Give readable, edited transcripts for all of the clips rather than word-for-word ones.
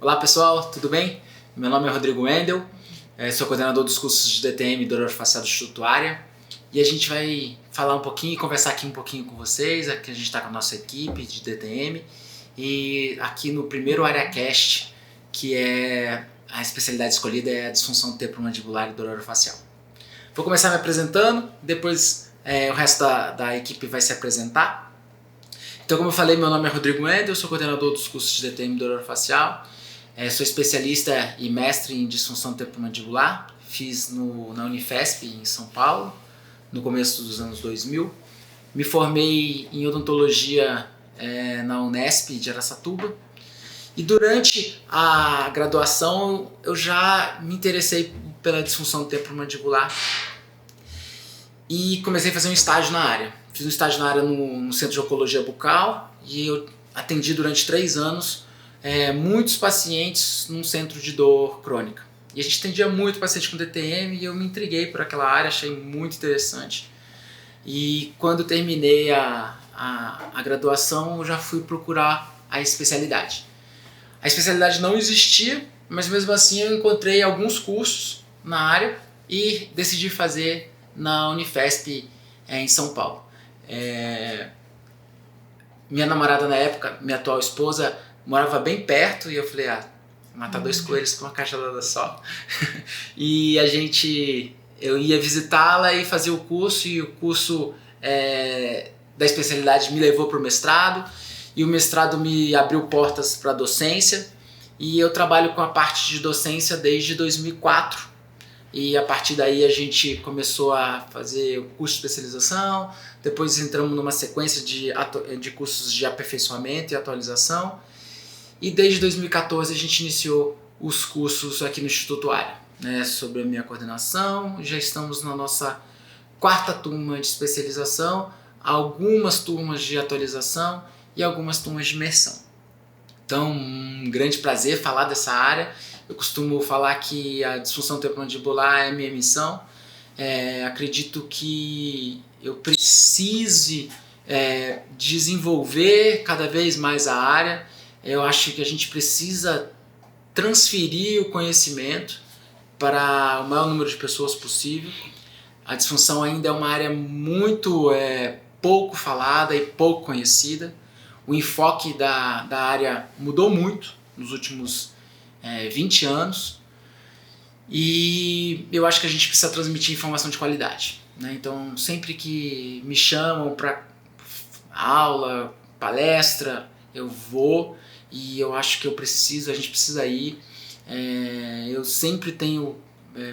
Olá pessoal, tudo bem? Meu nome é Rodrigo Wendel, sou coordenador dos cursos de DTM Dor Orofacial Estrutuária e a gente vai falar um pouquinho e conversar aqui um pouquinho com vocês. Aqui a gente está com a nossa equipe de DTM e aqui no primeiro AreaCast, que é a especialidade escolhida é a disfunção temporomandibular e dor orofacial. Vou começar me apresentando, depois o resto da equipe vai se apresentar. Então, como eu falei, meu nome é Rodrigo Wendel, sou coordenador dos cursos de DTM Dor Orofacial, sou especialista e mestre em disfunção temporomandibular, fiz na Unifesp em São Paulo, no começo dos anos 2000. Me formei em odontologia na Unesp de Araçatuba e durante a graduação eu já me interessei pela disfunção temporomandibular e comecei a fazer um estágio na área. Fiz um estágio na área no Centro de Oncologia Bucal e eu atendi durante 3 anos muitos pacientes num centro de dor crônica. E a gente atendia muito paciente com DTM e eu me intriguei por aquela área, achei muito interessante. E quando terminei a graduação, eu já fui procurar a especialidade. A especialidade não existia, mas mesmo assim eu encontrei alguns cursos na área e decidi fazer na Unifesp em São Paulo. Minha namorada na época, minha atual esposa, morava bem perto e eu falei, matar 2 coelhos com uma cajadada só. E eu ia visitá-la e fazer o curso, e o curso da especialidade me levou para o mestrado, e o mestrado me abriu portas para a docência, e eu trabalho com a parte de docência desde 2004. E a partir daí a gente começou a fazer o curso de especialização, depois entramos numa sequência de cursos de aperfeiçoamento e atualização, e desde 2014 a gente iniciou os cursos aqui no Instituto Área, sobre a minha coordenação. Já estamos na nossa 4ª turma de especialização, algumas turmas de atualização e algumas turmas de imersão. Então, um grande prazer falar dessa área. Eu costumo falar que a disfunção temporomandibular é minha missão. Acredito que eu precise desenvolver cada vez mais a área. Eu acho que a gente precisa transferir o conhecimento para o maior número de pessoas possível. A disfunção ainda é uma área muito pouco falada e pouco conhecida. O enfoque da área mudou muito nos últimos 20 anos e eu acho que a gente precisa transmitir informação de qualidade, Então, sempre que me chamam para aula, palestra, eu vou, e eu acho que a gente precisa ir. Eu sempre tenho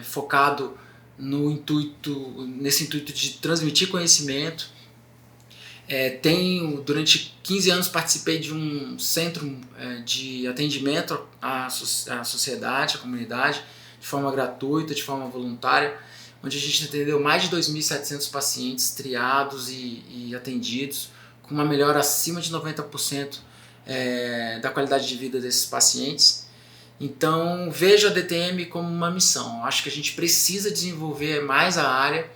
focado nesse intuito de transmitir conhecimento. Durante 15 anos participei de um centro de atendimento à sociedade, à comunidade, de forma gratuita, de forma voluntária, onde a gente atendeu mais de 2.700 pacientes triados e atendidos, com uma melhora acima de 90% da qualidade de vida desses pacientes. Então, vejo a DTM como uma missão. Acho que a gente precisa desenvolver mais a área.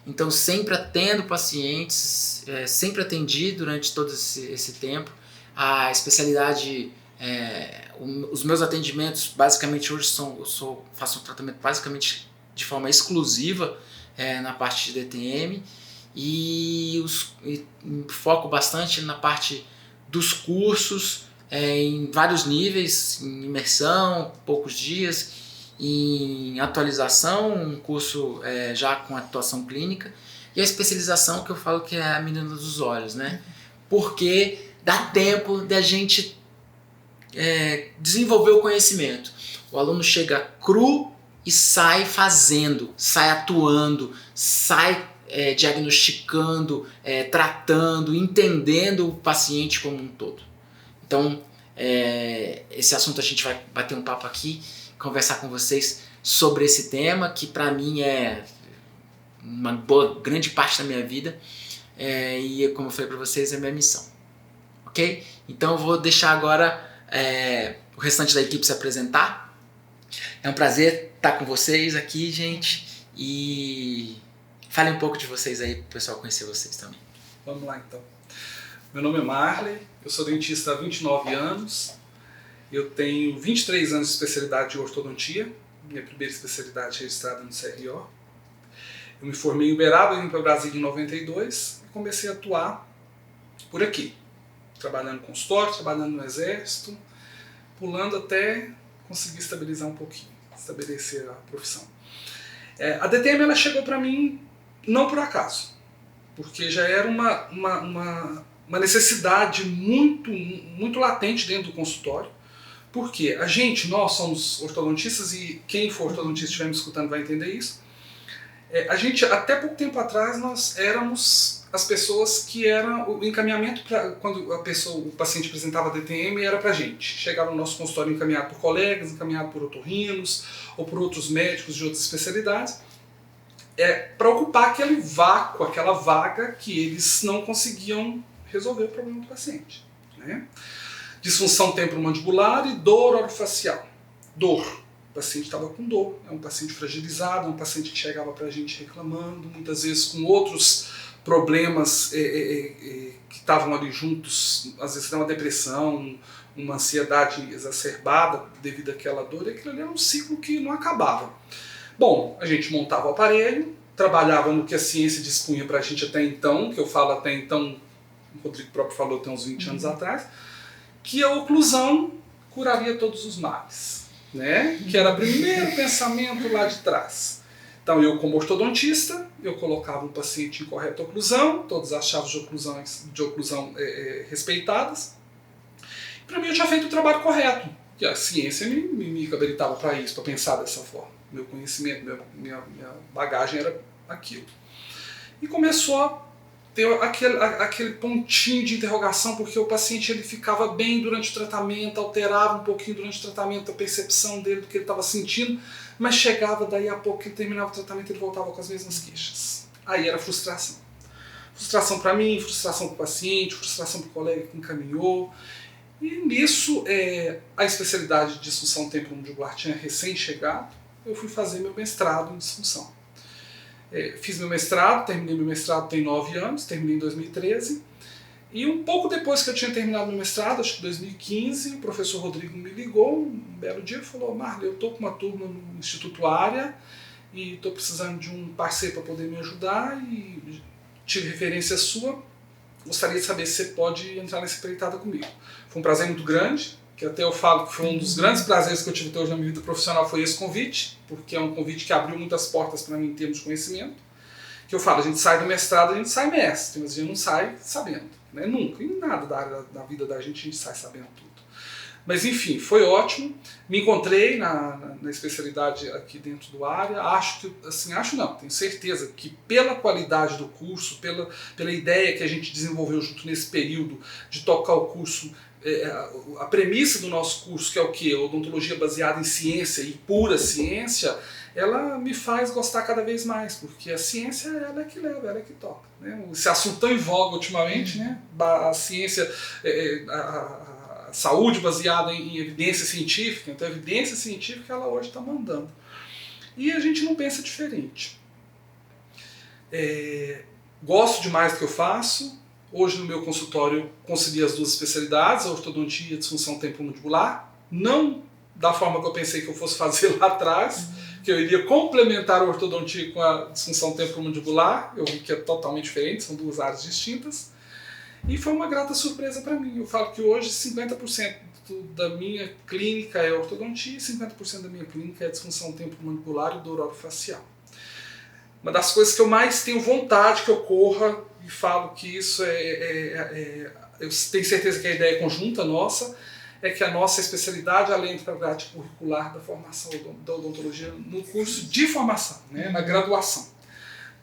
Então, sempre atendo pacientes, sempre atendi durante todo esse tempo. A especialidade, os meus atendimentos, basicamente hoje faço um tratamento basicamente de forma exclusiva na parte de DTM e foco bastante na parte dos cursos, em vários níveis, em imersão, poucos dias, em atualização, um curso já com atuação clínica, e a especialização, que eu falo que é a menina dos olhos, Porque dá tempo da gente desenvolver o conhecimento. O aluno chega cru e sai fazendo, sai atuando, sai diagnosticando, tratando, entendendo o paciente como um todo. Então, esse assunto a gente vai bater um papo aqui, conversar com vocês sobre esse tema, que para mim é uma grande parte da minha vida, e como eu falei para vocês, é minha missão. Ok? Então eu vou deixar agora o restante da equipe se apresentar. É um prazer estar com vocês aqui, gente, e falem um pouco de vocês aí, para o pessoal conhecer vocês também. Vamos lá então. Meu nome é Marley, eu sou dentista há 29 anos Eu tenho 23 anos de especialidade de ortodontia, minha primeira especialidade registrada no CRO. Eu me formei em Uberaba, vim para Brasília em 92 e comecei a atuar por aqui, trabalhando com consultório, trabalhando no Exército, pulando até conseguir estabilizar um pouquinho, estabelecer a profissão. A DTM ela chegou para mim não por acaso, porque já era uma necessidade muito latente dentro do consultório, porque nós somos ortodontistas e quem for ortodontista estiver me escutando vai entender isso. A gente, até pouco tempo atrás, nós éramos as pessoas que eram o encaminhamento quando o paciente apresentava DTM era pra gente. Chegava no nosso consultório encaminhado por colegas, encaminhado por otorrinos ou por outros médicos de outras especialidades, para ocupar aquele vácuo, aquela vaga que eles não conseguiam resolver o problema do paciente, né? Disfunção temporomandibular e dor orofacial. Dor. O paciente estava com dor, é um paciente fragilizado, é um paciente que chegava para a gente reclamando, muitas vezes com outros problemas que estavam ali juntos, às vezes uma depressão, uma ansiedade exacerbada devido àquela dor, e aquilo ali era um ciclo que não acabava. Bom, a gente montava o aparelho, trabalhava no que a ciência dispunha para a gente até então, que eu falo até então, o Rodrigo próprio falou tem uns 20 anos atrás, que a oclusão curaria todos os males. Né? Que era o primeiro pensamento lá de trás. Então eu, como ortodontista, eu colocava um paciente em correta oclusão, todas as chaves de oclusão respeitadas. Para mim eu tinha feito o trabalho correto, que a ciência me habilitava para isso, para pensar dessa forma. Meu conhecimento, minha bagagem era aquilo. E começou a ter aquele pontinho de interrogação, porque o paciente ele ficava bem durante o tratamento, alterava um pouquinho durante o tratamento a percepção dele do que ele estava sentindo, mas chegava daí a pouco que ele terminava o tratamento ele voltava com as mesmas queixas. Aí era frustração. Frustração para mim, frustração para o paciente, frustração para o colega que encaminhou. E nisso a especialidade de disfunção temporomandibular tinha recém-chegado, eu fui fazer meu mestrado em disfunção. Fiz meu mestrado, terminei meu mestrado tem 9 anos, terminei em 2013. E um pouco depois que eu tinha terminado meu mestrado, acho que em 2015, o professor Rodrigo me ligou um belo dia e falou: Marley, eu estou com uma turma no Instituto Área e estou precisando de um parceiro para poder me ajudar e tive referência sua, gostaria de saber se você pode entrar nessa empreitada comigo. Foi um prazer muito grande, que até eu falo que foi um dos grandes prazeres que eu tive até hoje na minha vida profissional, foi esse convite, porque é um convite que abriu muitas portas para mim em termos de conhecimento. Que eu falo, a gente sai do mestrado, a gente sai mestre, mas a gente não sai sabendo, né? Nunca, em nada da vida da gente sai sabendo tudo. Mas enfim, foi ótimo, me encontrei na especialidade aqui dentro do Área, tenho certeza que pela qualidade do curso, pela ideia que a gente desenvolveu junto nesse período de tocar o curso, a premissa do nosso curso, que é o quê? Odontologia baseada em ciência e pura ciência, ela me faz gostar cada vez mais, porque a ciência ela é que leva, ela é que toca. Né? Esse assunto tão em voga ultimamente, né? A ciência, a saúde baseada em evidência científica, então a evidência científica ela hoje está mandando. E a gente não pensa diferente. Gosto demais do que eu faço. Hoje no meu consultório eu concili as duas especialidades, a ortodontia e a disfunção temporomandibular, não da forma que eu pensei que eu fosse fazer lá atrás, que eu iria complementar a ortodontia com a disfunção temporomandibular, eu vi que é totalmente diferente, são duas áreas distintas, e foi uma grata surpresa para mim. Eu falo que hoje 50% da minha clínica é ortodontia e 50% da minha clínica é disfunção temporomandibular e dor orofacial. Uma das coisas que eu mais tenho vontade que ocorra, e falo que isso eu tenho certeza que a ideia é conjunta nossa, é que a nossa especialidade, além da grade curricular da formação da odontologia no curso de formação, né, na graduação.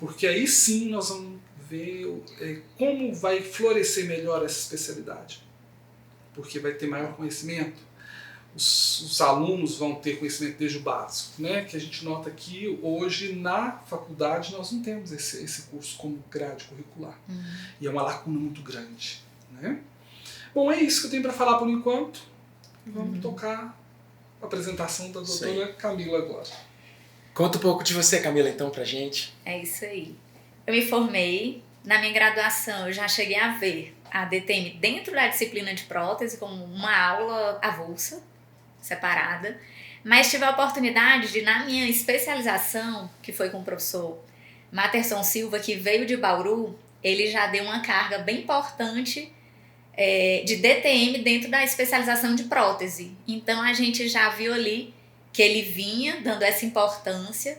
Porque aí sim nós vamos ver como vai florescer melhor essa especialidade. Porque vai ter maior conhecimento, os alunos vão ter conhecimento desde o básico, né? Que a gente nota que hoje na faculdade nós não temos esse curso como grade curricular. E é uma lacuna muito grande. Né? Bom, é isso que eu tenho para falar por enquanto. E vamos tocar a apresentação da doutora Camila agora. Conta um pouco de você, Camila, então, pra gente. É isso aí. Eu me formei, na minha graduação eu já cheguei a ver a DTM dentro da disciplina de prótese como uma aula avulsa. separada, mas tive a oportunidade de, na minha especialização, que foi com o professor Materson Silva, que veio de Bauru, ele já deu uma carga bem importante de DTM dentro da especialização de prótese. Então a gente já viu ali que ele vinha dando essa importância.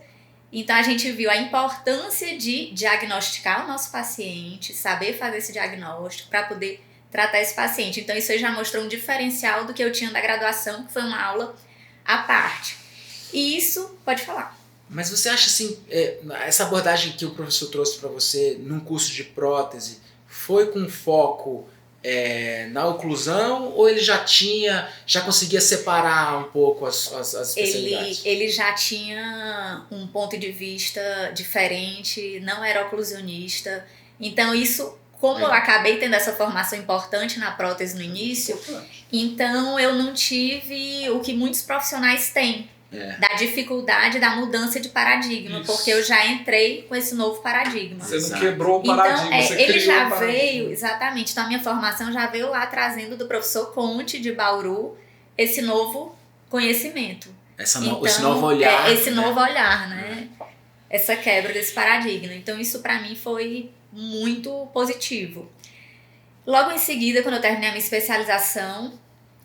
Então a gente viu a importância de diagnosticar o nosso paciente, saber fazer esse diagnóstico para poder tratar esse paciente. Então isso aí já mostrou um diferencial do que eu tinha da graduação, que foi uma aula à parte. E isso, pode falar. Mas você acha assim, essa abordagem que o professor trouxe para você num curso de prótese foi com foco na oclusão, ou ele já conseguia separar um pouco as especialidades? Ele já tinha um ponto de vista diferente, não era oclusionista. Então isso, como eu acabei tendo essa formação importante na prótese no início, então eu não tive o que muitos profissionais têm. Da dificuldade da mudança de paradigma, isso. Porque eu já entrei com esse novo paradigma. Você não quebrou o paradigma, então, você ele criou já o paradigma. veio, exatamente, então a minha formação já veio lá trazendo do professor Conte de Bauru esse novo conhecimento. Esse novo olhar. Esse novo olhar, né? Essa quebra desse paradigma. Então isso pra mim foi muito positivo. Logo em seguida, quando eu terminei a minha especialização,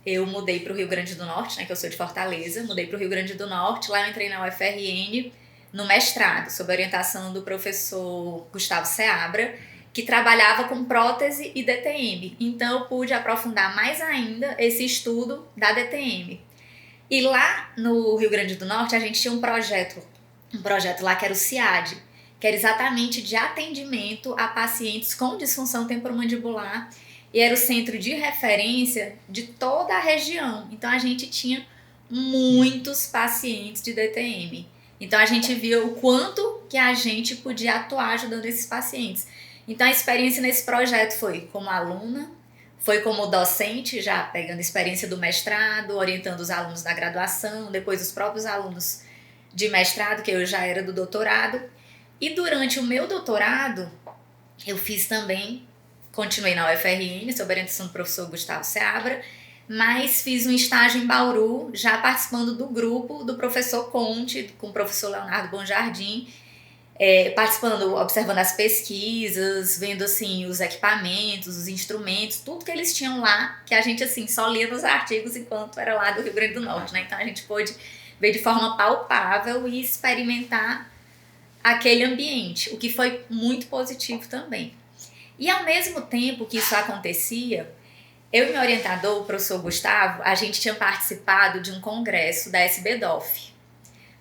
eu mudei para o Rio Grande do Norte, né, que eu sou de Fortaleza, mudei para o Rio Grande do Norte, lá eu entrei na UFRN no mestrado, sob a orientação do professor Gustavo Seabra, que trabalhava com prótese e DTM. Então eu pude aprofundar mais ainda esse estudo da DTM. E lá no Rio Grande do Norte a gente tinha um projeto lá que era o CIAD, que era exatamente de atendimento a pacientes com disfunção temporomandibular, e era o centro de referência de toda a região. Então a gente tinha muitos pacientes de DTM. Então a gente viu o quanto que a gente podia atuar ajudando esses pacientes. Então a experiência nesse projeto foi como aluna, foi como docente, já pegando experiência do mestrado, orientando os alunos da graduação, depois os próprios alunos de mestrado, que eu já era do doutorado. E durante o meu doutorado, eu fiz também, continuei na UFRN, sob a orientação do professor Gustavo Seabra, mas fiz um estágio em Bauru, já participando do grupo do professor Conte, com o professor Leonardo Bonjardim, participando, observando as pesquisas, vendo assim os equipamentos, os instrumentos, tudo que eles tinham lá, que a gente assim só lia nos artigos enquanto era lá do Rio Grande do Norte, né? Então a gente pôde ver de forma palpável e experimentar aquele ambiente, o que foi muito positivo também. E ao mesmo tempo que isso acontecia, eu e meu orientador, o professor Gustavo, a gente tinha participado de um congresso da SBDOF.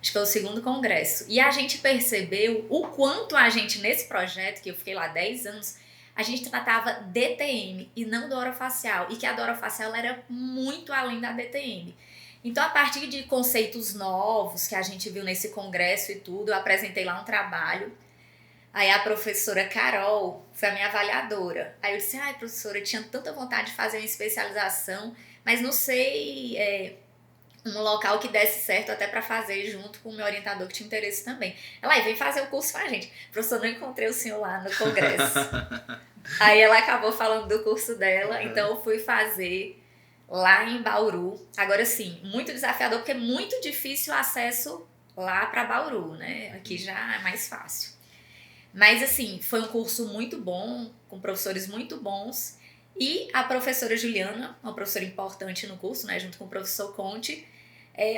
Acho que foi o segundo congresso. E a gente percebeu o quanto a gente, nesse projeto, que eu fiquei lá 10 anos, a gente tratava DTM e não do orofacial. E que a do orofacial era muito além da DTM. Então, a partir de conceitos novos que a gente viu nesse congresso e tudo, eu apresentei lá um trabalho. Aí a professora Carol foi a minha avaliadora. Aí eu disse, professora, eu tinha tanta vontade de fazer uma especialização, mas não sei um local que desse certo até para fazer junto com o meu orientador que tinha interesse também. Ela, vem fazer o curso com a gente. Professora, não encontrei o senhor lá no congresso. Aí ela acabou falando do curso dela, então eu fui fazer lá em Bauru. Agora sim, muito desafiador, porque é muito difícil o acesso lá para Bauru, né? Aqui já é mais fácil. Mas assim, foi um curso muito bom, com professores muito bons. E a professora Juliana, uma professora importante no curso, né, junto com o professor Conte,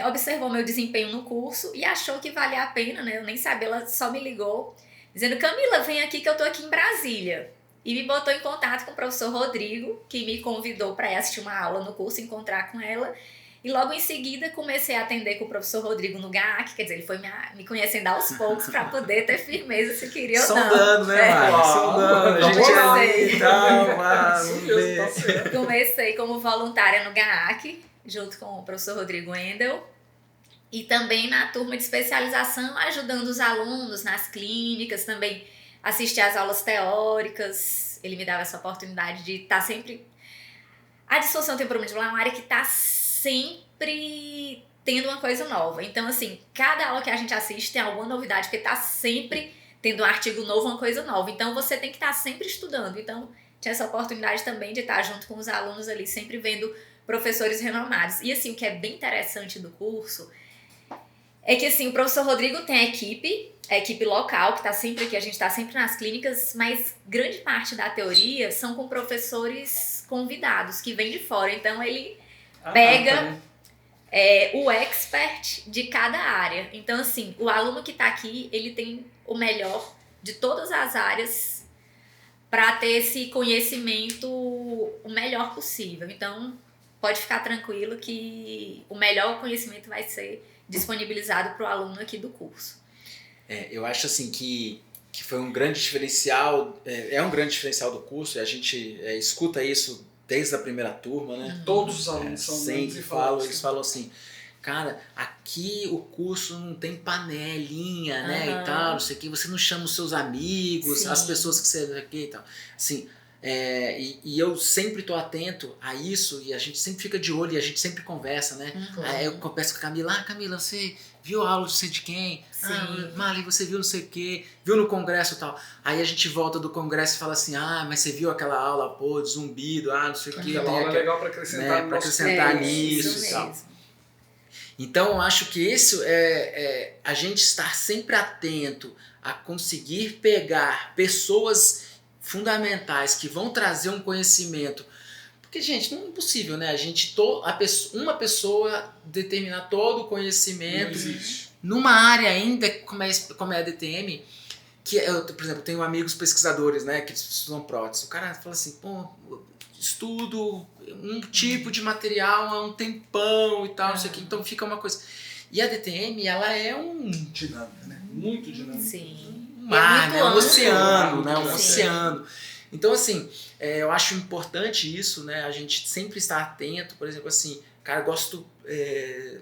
observou meu desempenho no curso e achou que valia a pena, né? Eu nem sabia, ela só me ligou, dizendo, Camila, vem aqui que eu tô aqui em Brasília. E me botou em contato com o professor Rodrigo, que me convidou para ir assistir uma aula no curso, encontrar com ela. E logo em seguida comecei a atender com o professor Rodrigo no GAC, quer dizer, ele foi me conhecendo aos poucos para poder ter firmeza se queria ou não. Sondando, né, Mari? Sondando, a gente ali e tal, Comecei como voluntária no GAC, junto com o professor Rodrigo Wendel, e também na turma de especialização, ajudando os alunos nas clínicas, também assistir às aulas teóricas. Ele me dava essa oportunidade de estar sempre... A disfunção temporomandibular é uma área que está sempre tendo uma coisa nova. Então, assim, cada aula que a gente assiste tem alguma novidade, porque está sempre tendo um artigo novo, uma coisa nova. Então, você tem que estar sempre estudando. Então, tinha essa oportunidade também de estar junto com os alunos ali, sempre vendo professores renomados. E assim, o que é bem interessante do curso é que assim, o professor Rodrigo tem a equipe local, que está sempre aqui, a gente está sempre nas clínicas, mas grande parte da teoria são com professores convidados, que vêm de fora. Então ele pega o expert de cada área. Então assim, o aluno que está aqui, ele tem o melhor de todas as áreas para ter esse conhecimento o melhor possível. Então, pode ficar tranquilo que o melhor conhecimento vai ser disponibilizado para o aluno aqui do curso. Eu acho assim que foi um grande diferencial, é um grande diferencial do curso, e a gente escuta isso desde a primeira turma, né? Todos os alunos são sempre eles falam assim, cara, aqui o curso não tem panelinha, né, e tal, não sei o que, você não chama os seus amigos, as pessoas que você vê aqui e tal. Assim, e eu sempre tô atento a isso, e a gente sempre fica de olho, e a gente sempre conversa, né? Aí eu converso com a Camila, Camila, você viu a aula de sei de quem? Marli, você viu não sei o que, viu no congresso e tal. Aí a gente volta do congresso e fala assim, mas você viu aquela aula, pô, de zumbido, não sei o que. Aquela aula é legal para acrescentar, né, pra acrescentar nisso e tal. Então, eu acho que isso é a gente estar sempre atento a conseguir pegar pessoas fundamentais que vão trazer um conhecimento. Porque, gente, não é impossível, né? Uma pessoa determinar todo o conhecimento numa área ainda como é a DTM, que eu, por exemplo, tenho amigos pesquisadores, né, que estudam prótese. O cara fala assim, pô, estudo um tipo de material há um tempão e tal, não sei o que, então fica uma coisa. E a DTM, ela é dinâmica, né? Muito dinâmica. Sim. Um mar, né? Um oceano, né? Um Sim. oceano. Então, assim, eu acho importante isso, né? A gente sempre estar atento, por exemplo, assim, cara, eu gosto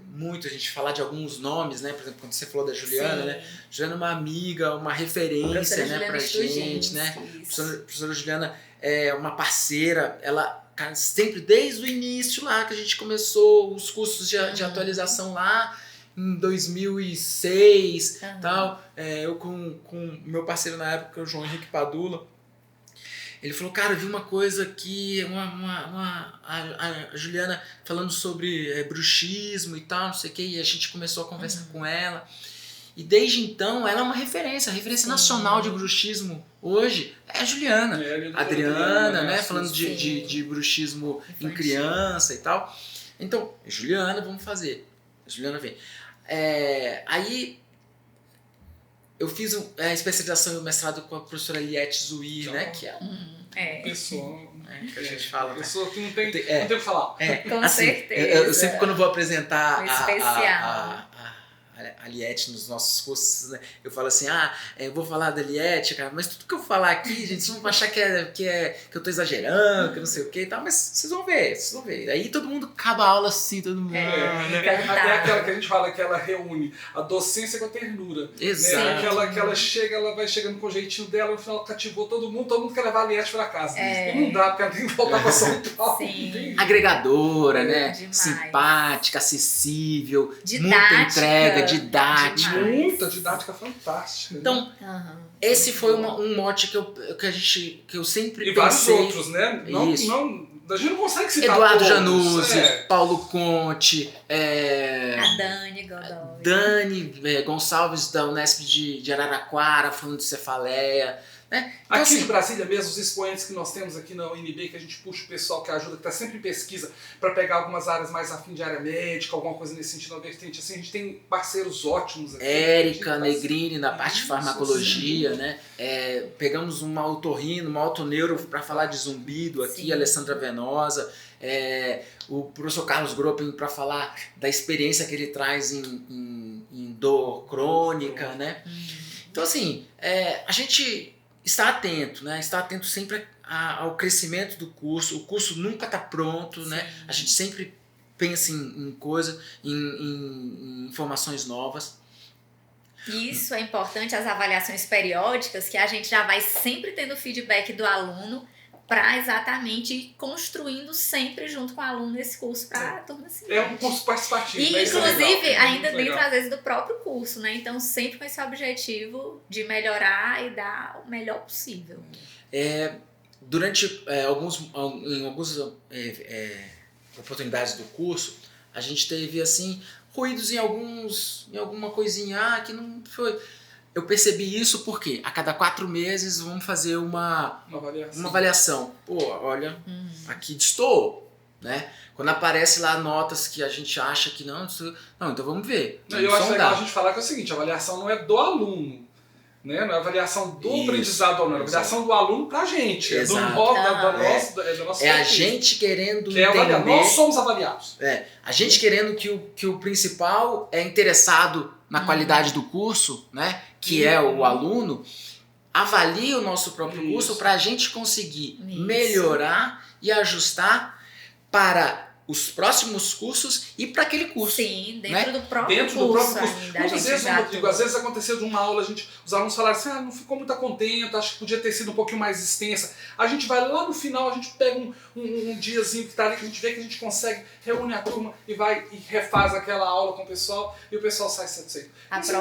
muito a gente falar de alguns nomes, né? Por exemplo, quando você falou da Juliana, né? Juliana é uma amiga, uma referência, né, pra gente, né? Professora Juliana é uma parceira, ela, cara, sempre desde o início lá que a gente começou os cursos de atualização lá em 2006, tal, eu com meu parceiro na época, o João Henrique Padula, ele falou, cara, eu vi uma coisa aqui, a Juliana falando sobre bruxismo e tal, não sei o que, e a gente começou a conversar com ela. E desde então, ela é uma referência, a referência nacional de bruxismo hoje é a Juliana. A Adriana, né, falando de bruxismo em criança e tal. Então, Juliana, vamos fazer. A Juliana vem. Aí, eu fiz a especialização e o mestrado com a professora Liette Zuir, né, que é pessoa que a gente fala. Pessoa que não tem o que falar. Com assim, certeza. Eu sempre, quando vou apresentar a Liette nos nossos cursos, né, eu falo assim, eu vou falar da Liette, cara, mas tudo que eu falar aqui, gente, vocês vão achar que eu tô exagerando, que não sei o que e tal, mas vocês vão ver. Aí todo mundo acaba a aula assim, todo mundo... Até aquela que a gente fala que ela reúne a docência com a ternura. Exato. Né? Que ela chega, ela vai chegando com o jeitinho dela, no final cativou todo mundo quer levar a Liette pra casa. E não dá, porque ela tem que voltar pra São Paulo. Agregadora, né? Demais. Simpática, acessível, didática, muita entrega, didática. Muita didática fantástica. Então, esse foi um mote que eu sempre e pensei. E vários outros, né? A gente não consegue citar Eduardo todos. Januzzi, Paulo Conte, a Dani Godoy. Dani Gonçalves da Unesp de Araraquara, falando de cefaleia. Né? Então, aqui de Brasília mesmo, os expoentes que nós temos aqui na UNB, que a gente puxa o pessoal que ajuda, que está sempre em pesquisa, para pegar algumas áreas mais afim de área médica, alguma coisa nesse sentido, uma vertente assim, a gente tem parceiros ótimos aqui. Érica Negrini na parte de farmacologia, né? Pegamos uma otorrino, uma otoneuro para falar de zumbido aqui, Alessandra Venosa, o professor Carlos Gropin para falar da experiência que ele traz em dor crônica, né? Então, assim, a gente está atento, né? Está atento sempre ao crescimento do curso. O curso nunca está pronto, né? A gente sempre pensa em informações novas. Isso é importante, as avaliações periódicas, que a gente já vai sempre tendo feedback do aluno para exatamente ir construindo sempre junto com o aluno esse curso para a turma seguinte. É um curso participativo. E, né? inclusive, ainda dentro, às vezes, do próprio curso, né? Então, sempre com esse objetivo de melhorar e dar o melhor possível. Durante alguns oportunidades do curso, a gente teve assim ruídos em alguma coisinha que não foi. Eu percebi isso porque a cada 4 meses vamos fazer uma avaliação. Pô, olha, aqui destoou, né? Quando aparece lá notas que a gente acha que não, então vamos ver. Eu acho legal a gente falar que é o seguinte, a avaliação não é do aluno, né? Não é a avaliação do aprendizado do aluno, é a avaliação do aluno pra gente. É da nossa a gente querendo entender. Nós somos avaliados. A gente querendo que o principal é interessado na qualidade do curso, né? Que é o aluno, avalie o nosso próprio curso para a gente conseguir melhorar e ajustar para os próximos cursos e para aquele curso. Sim, dentro do próprio curso. Muitas vezes, Rodrigo, às vezes aconteceu de uma aula, os alunos falaram assim, não ficou muito contente, acho que podia ter sido um pouquinho mais extensa. A gente vai lá no final, a gente pega um diazinho que está ali, que a gente vê que a gente consegue, reúne a turma e vai e refaz aquela aula com o pessoal e o pessoal sai satisfeito. Isso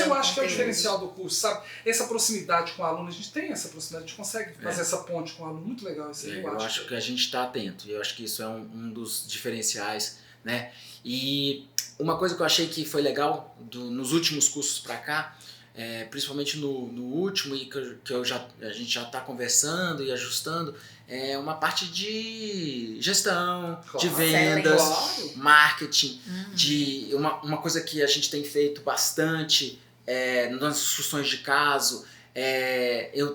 eu acho que é o diferencial do curso, sabe? Essa proximidade com o aluno, a gente tem essa proximidade, a gente consegue fazer essa ponte com o aluno, muito legal isso aí. Eu acho que a gente está atento, e eu acho que isso é um dos diferenciais, né? E uma coisa que eu achei que foi legal nos últimos cursos para cá, principalmente no último e que a gente já está conversando e ajustando, é uma parte de gestão, de vendas, marketing, de uma coisa que a gente tem feito bastante nas discussões de caso. Eu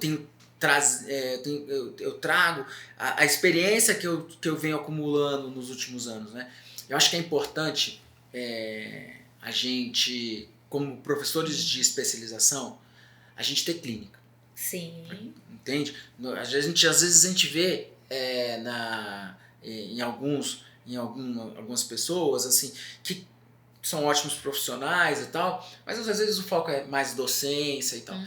trago a experiência que eu venho acumulando nos últimos anos, né? Eu acho que é importante a gente, como professores de especialização, a gente ter clínica. Sim. Entende? Às vezes a gente vê em algumas pessoas assim, que são ótimos profissionais e tal, mas às vezes o foco é mais docência e tal.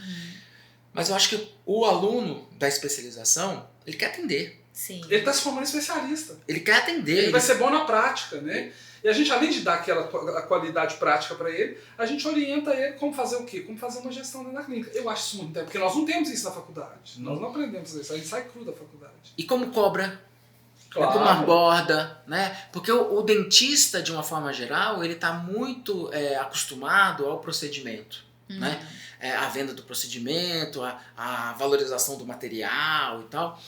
Mas eu acho que o aluno da especialização, ele quer atender. Sim. Ele está se formando especialista. Ele quer atender. Ele vai ser bom na prática, né? E a gente, além de dar a qualidade prática para ele, a gente orienta ele como fazer o quê? Como fazer uma gestão dentro da clínica. Eu acho isso muito interessante, porque nós não temos isso na faculdade. Nós não aprendemos isso, a gente sai cru da faculdade. E como cobra? Claro. Como aborda, né? Porque o dentista, de uma forma geral, ele está muito acostumado ao procedimento, né? A venda do procedimento, a valorização do material e tal.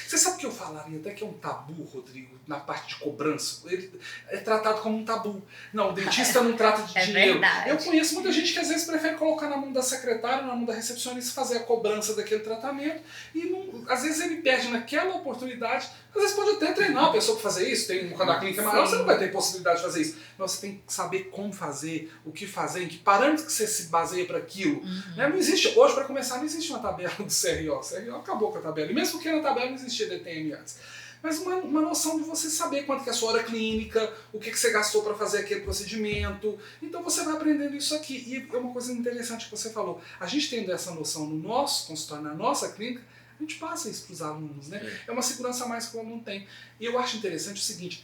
Você sabe o que eu falaria até que é um tabu, Rodrigo, na parte de cobrança? Ele é tratado como um tabu. Não, o dentista não trata de dinheiro. Verdade. Eu conheço muita gente que às vezes prefere colocar na mão da secretária, na mão da recepcionista, fazer a cobrança daquele tratamento e às vezes ele perde naquela oportunidade. Às vezes pode até treinar a pessoa para fazer isso. Quando a clínica é maior, você não vai ter possibilidade de fazer isso. Mas você tem que saber como fazer, o que fazer, em que parâmetros que você se baseia para aquilo. Né? Não existe, hoje para começar, não existe uma tabela do CRO. O CRO acabou com a tabela. E mesmo porque na tabela não existia DTM antes. Mas uma noção de você saber quanto que é a sua hora clínica, o que você gastou para fazer aquele procedimento. Então você vai aprendendo isso aqui. E é uma coisa interessante que você falou. A gente tendo essa noção no nosso consultório, na nossa clínica, a gente passa isso para os alunos, né? É uma segurança a mais que o aluno tem. E eu acho interessante o seguinte,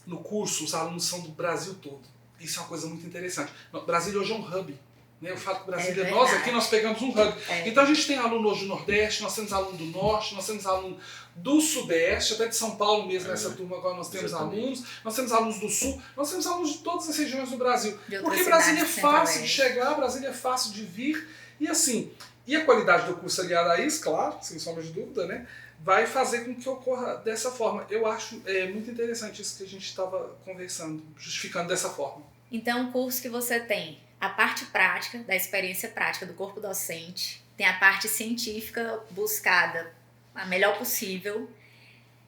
no curso os alunos são do Brasil todo. Isso é uma coisa muito interessante. Brasília hoje é um hub. Né? Eu falo que Brasília, nós aqui nós pegamos um hub. Então a gente tem aluno hoje do Nordeste, nós temos aluno do Norte, nós temos aluno do Sudeste, até de São Paulo mesmo, nessa turma agora nós temos alunos, nós temos alunos do Sul, nós temos alunos de todas as regiões do Brasil. Porque Brasília é fácil de chegar, Brasília é fácil de vir, e assim, e a qualidade do curso aliada a isso, claro, sem sombra de dúvida, né, vai fazer com que ocorra dessa forma. Eu acho muito interessante isso que a gente estava conversando, justificando dessa forma. Então o curso que você tem a parte prática, da experiência prática do corpo docente, tem a parte científica buscada a melhor possível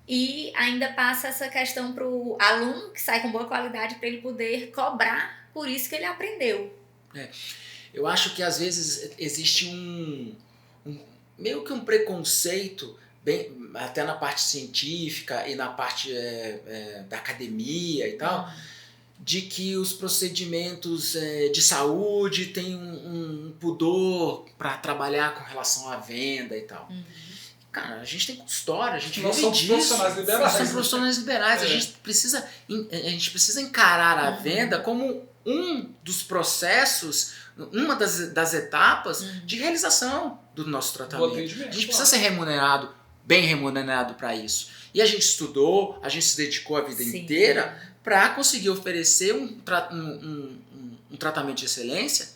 e ainda passa essa questão para o aluno que sai com boa qualidade para ele poder cobrar por isso que ele aprendeu. Eu acho que às vezes existe meio que um preconceito, até na parte científica e na parte da academia e tal, de que os procedimentos de saúde têm um pudor para trabalhar com relação à venda e tal. Cara, a gente tem consultório, a gente vive disso. Nós somos profissionais liberais. A gente precisa encarar a venda como um dos processos, uma das etapas de realização do nosso tratamento. A gente precisa ser bem remunerado para isso. E a gente estudou, a gente se dedicou a vida Sim. inteira para conseguir oferecer um tratamento de excelência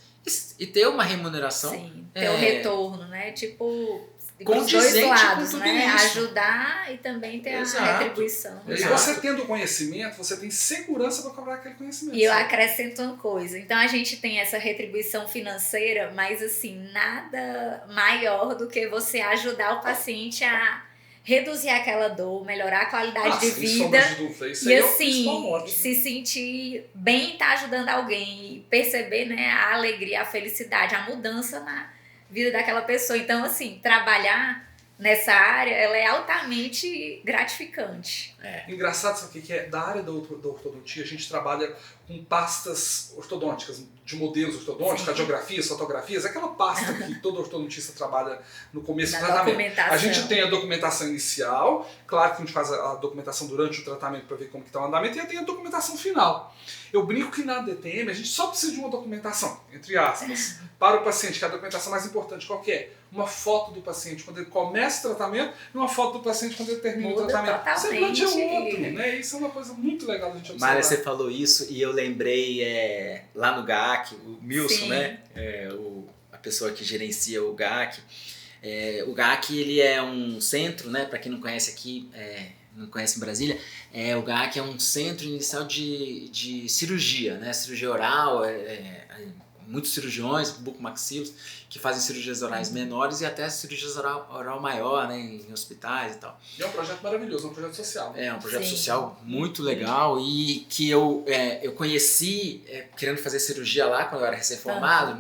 e ter uma remuneração. Sim, ter o retorno, né? Tipo, dos dois Condizente lados, com tudo né? isso. Ajudar e também ter Exato. a retribuição. E Exato. você tendo conhecimento, você tem segurança para cobrar aquele conhecimento. E eu acrescento uma coisa. Então a gente tem essa retribuição financeira, mas assim, nada maior do que você ajudar o paciente a reduzir aquela dor, melhorar a qualidade de sem sombra vida. de dúvida. Isso E aí é o assim, principal mote, né? se sentir bem e estar ajudando alguém. E perceber, né, a alegria, a felicidade, a mudança na vida daquela pessoa. Então, assim, trabalhar nessa área, ela é altamente gratificante. Engraçado, sabe o que é? Da área da ortodontia, a gente trabalha com pastas ortodônticas, de modelos ortodônticos, Sim. radiografias, fotografias, aquela pasta que todo ortodontista trabalha no começo do Na tratamento. documentação. A gente tem a documentação inicial, claro que a gente faz a documentação durante o tratamento para ver como está o andamento, e tem a documentação final. Eu brinco que na DTM a gente só precisa de uma documentação, entre aspas, para o paciente, que é a documentação mais importante. Qual que é? Uma foto do paciente quando ele começa o tratamento e uma foto do paciente quando ele termina Muda o tratamento. totalmente. Semblante é outro, né? Isso é uma coisa muito legal da gente observar. Mária, você falou isso e eu lembrei lá no GAC, o Milson, Sim. né? A pessoa que gerencia o GAC. O GAC ele é um centro, né? Para quem não conhece aqui, não conhece em Brasília, o GAC é um centro inicial de cirurgia, né? Cirurgia oral, muitos cirurgiões, bucomaxilos, que fazem cirurgias orais menores e até cirurgias oral maior, né? Em hospitais e tal. E é um projeto maravilhoso, é um projeto social. É um projeto Sim. social muito legal e que eu conheci querendo fazer cirurgia lá quando eu era recém-formado,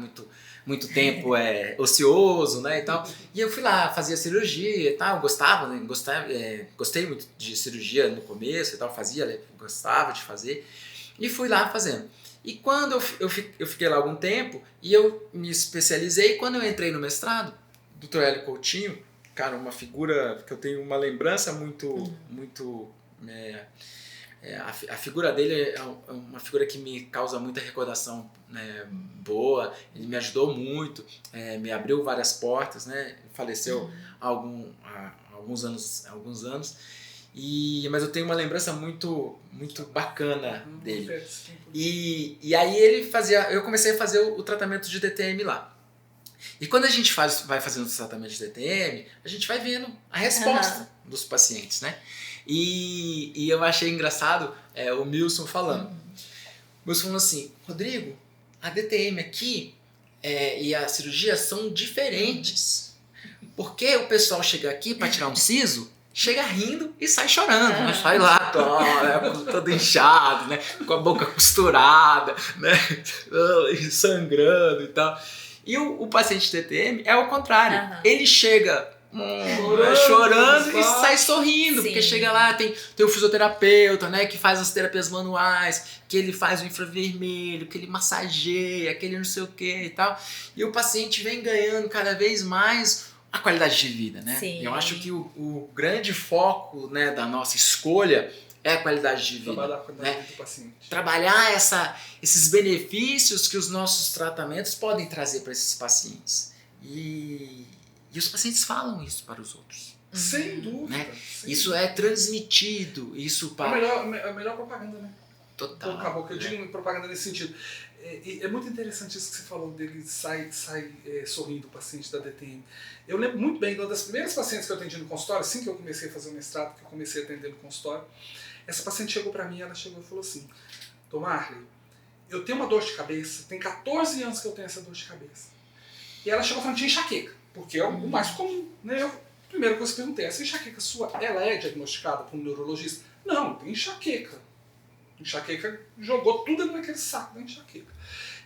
muito tempo ocioso, né, e tal. E eu fui lá, fazia cirurgia e tal, gostava, né, gostei muito de cirurgia no começo e tal, gostava de fazer e fui lá fazendo. E quando eu fiquei lá algum tempo e eu me especializei, quando eu entrei no mestrado, Dr. Hélio Coutinho, cara, uma figura que eu tenho uma lembrança muito a figura dele é uma figura que me causa muita recordação, né, boa. Ele me ajudou muito, me abriu várias portas, né? Faleceu há alguns anos, mas eu tenho uma lembrança muito bacana dele. E aí eu comecei a fazer o tratamento de DTM lá. E quando a gente vai fazendo o tratamento de DTM, a gente vai vendo a resposta dos pacientes, né? E eu achei engraçado o Milson falando. O Milson falou assim: Rodrigo, a DTM aqui e a cirurgia são diferentes. Porque o pessoal chega aqui para tirar um siso, chega rindo e sai chorando, né? Sai lá, todo inchado, né? Com a boca costurada, né? Sangrando e tal. E o paciente DTM é o contrário. Ele chega chorando e sai sorrindo. Sim. Porque chega lá, tem o fisioterapeuta, né? Que faz as terapias manuais, que ele faz o infravermelho, que ele massageia, que ele não sei o que e tal. E o paciente vem ganhando cada vez mais a qualidade de vida, né? Sim. Eu acho que o grande foco, né, da nossa escolha é a qualidade de vida. Trabalhar a qualidade de vida do paciente. Trabalhar esses benefícios que os nossos tratamentos podem trazer para esses pacientes. E os pacientes falam isso para os outros. Sem dúvida. Né? Sem isso dúvida. É transmitido. Isso para... a melhor propaganda, né? Total. Acabou que eu digo propaganda nesse sentido. É muito interessante isso que você falou dele sai sorrindo, o paciente da DTM. Eu lembro muito bem de uma das primeiras pacientes que eu atendi no consultório, assim que eu comecei a fazer o mestrado, que eu comecei a atender no consultório. Essa paciente chegou para mim, ela chegou e falou assim: Dom Marley, eu tenho uma dor de cabeça, tem 14 anos que eu tenho essa dor de cabeça. E ela chegou falando: tinha enxaqueca, porque é o mais comum, né? Primeiro que eu perguntei: essa enxaqueca sua, ela é diagnosticada por um neurologista? Não, tem enxaqueca. Enxaqueca jogou tudo naquele saco da enxaqueca.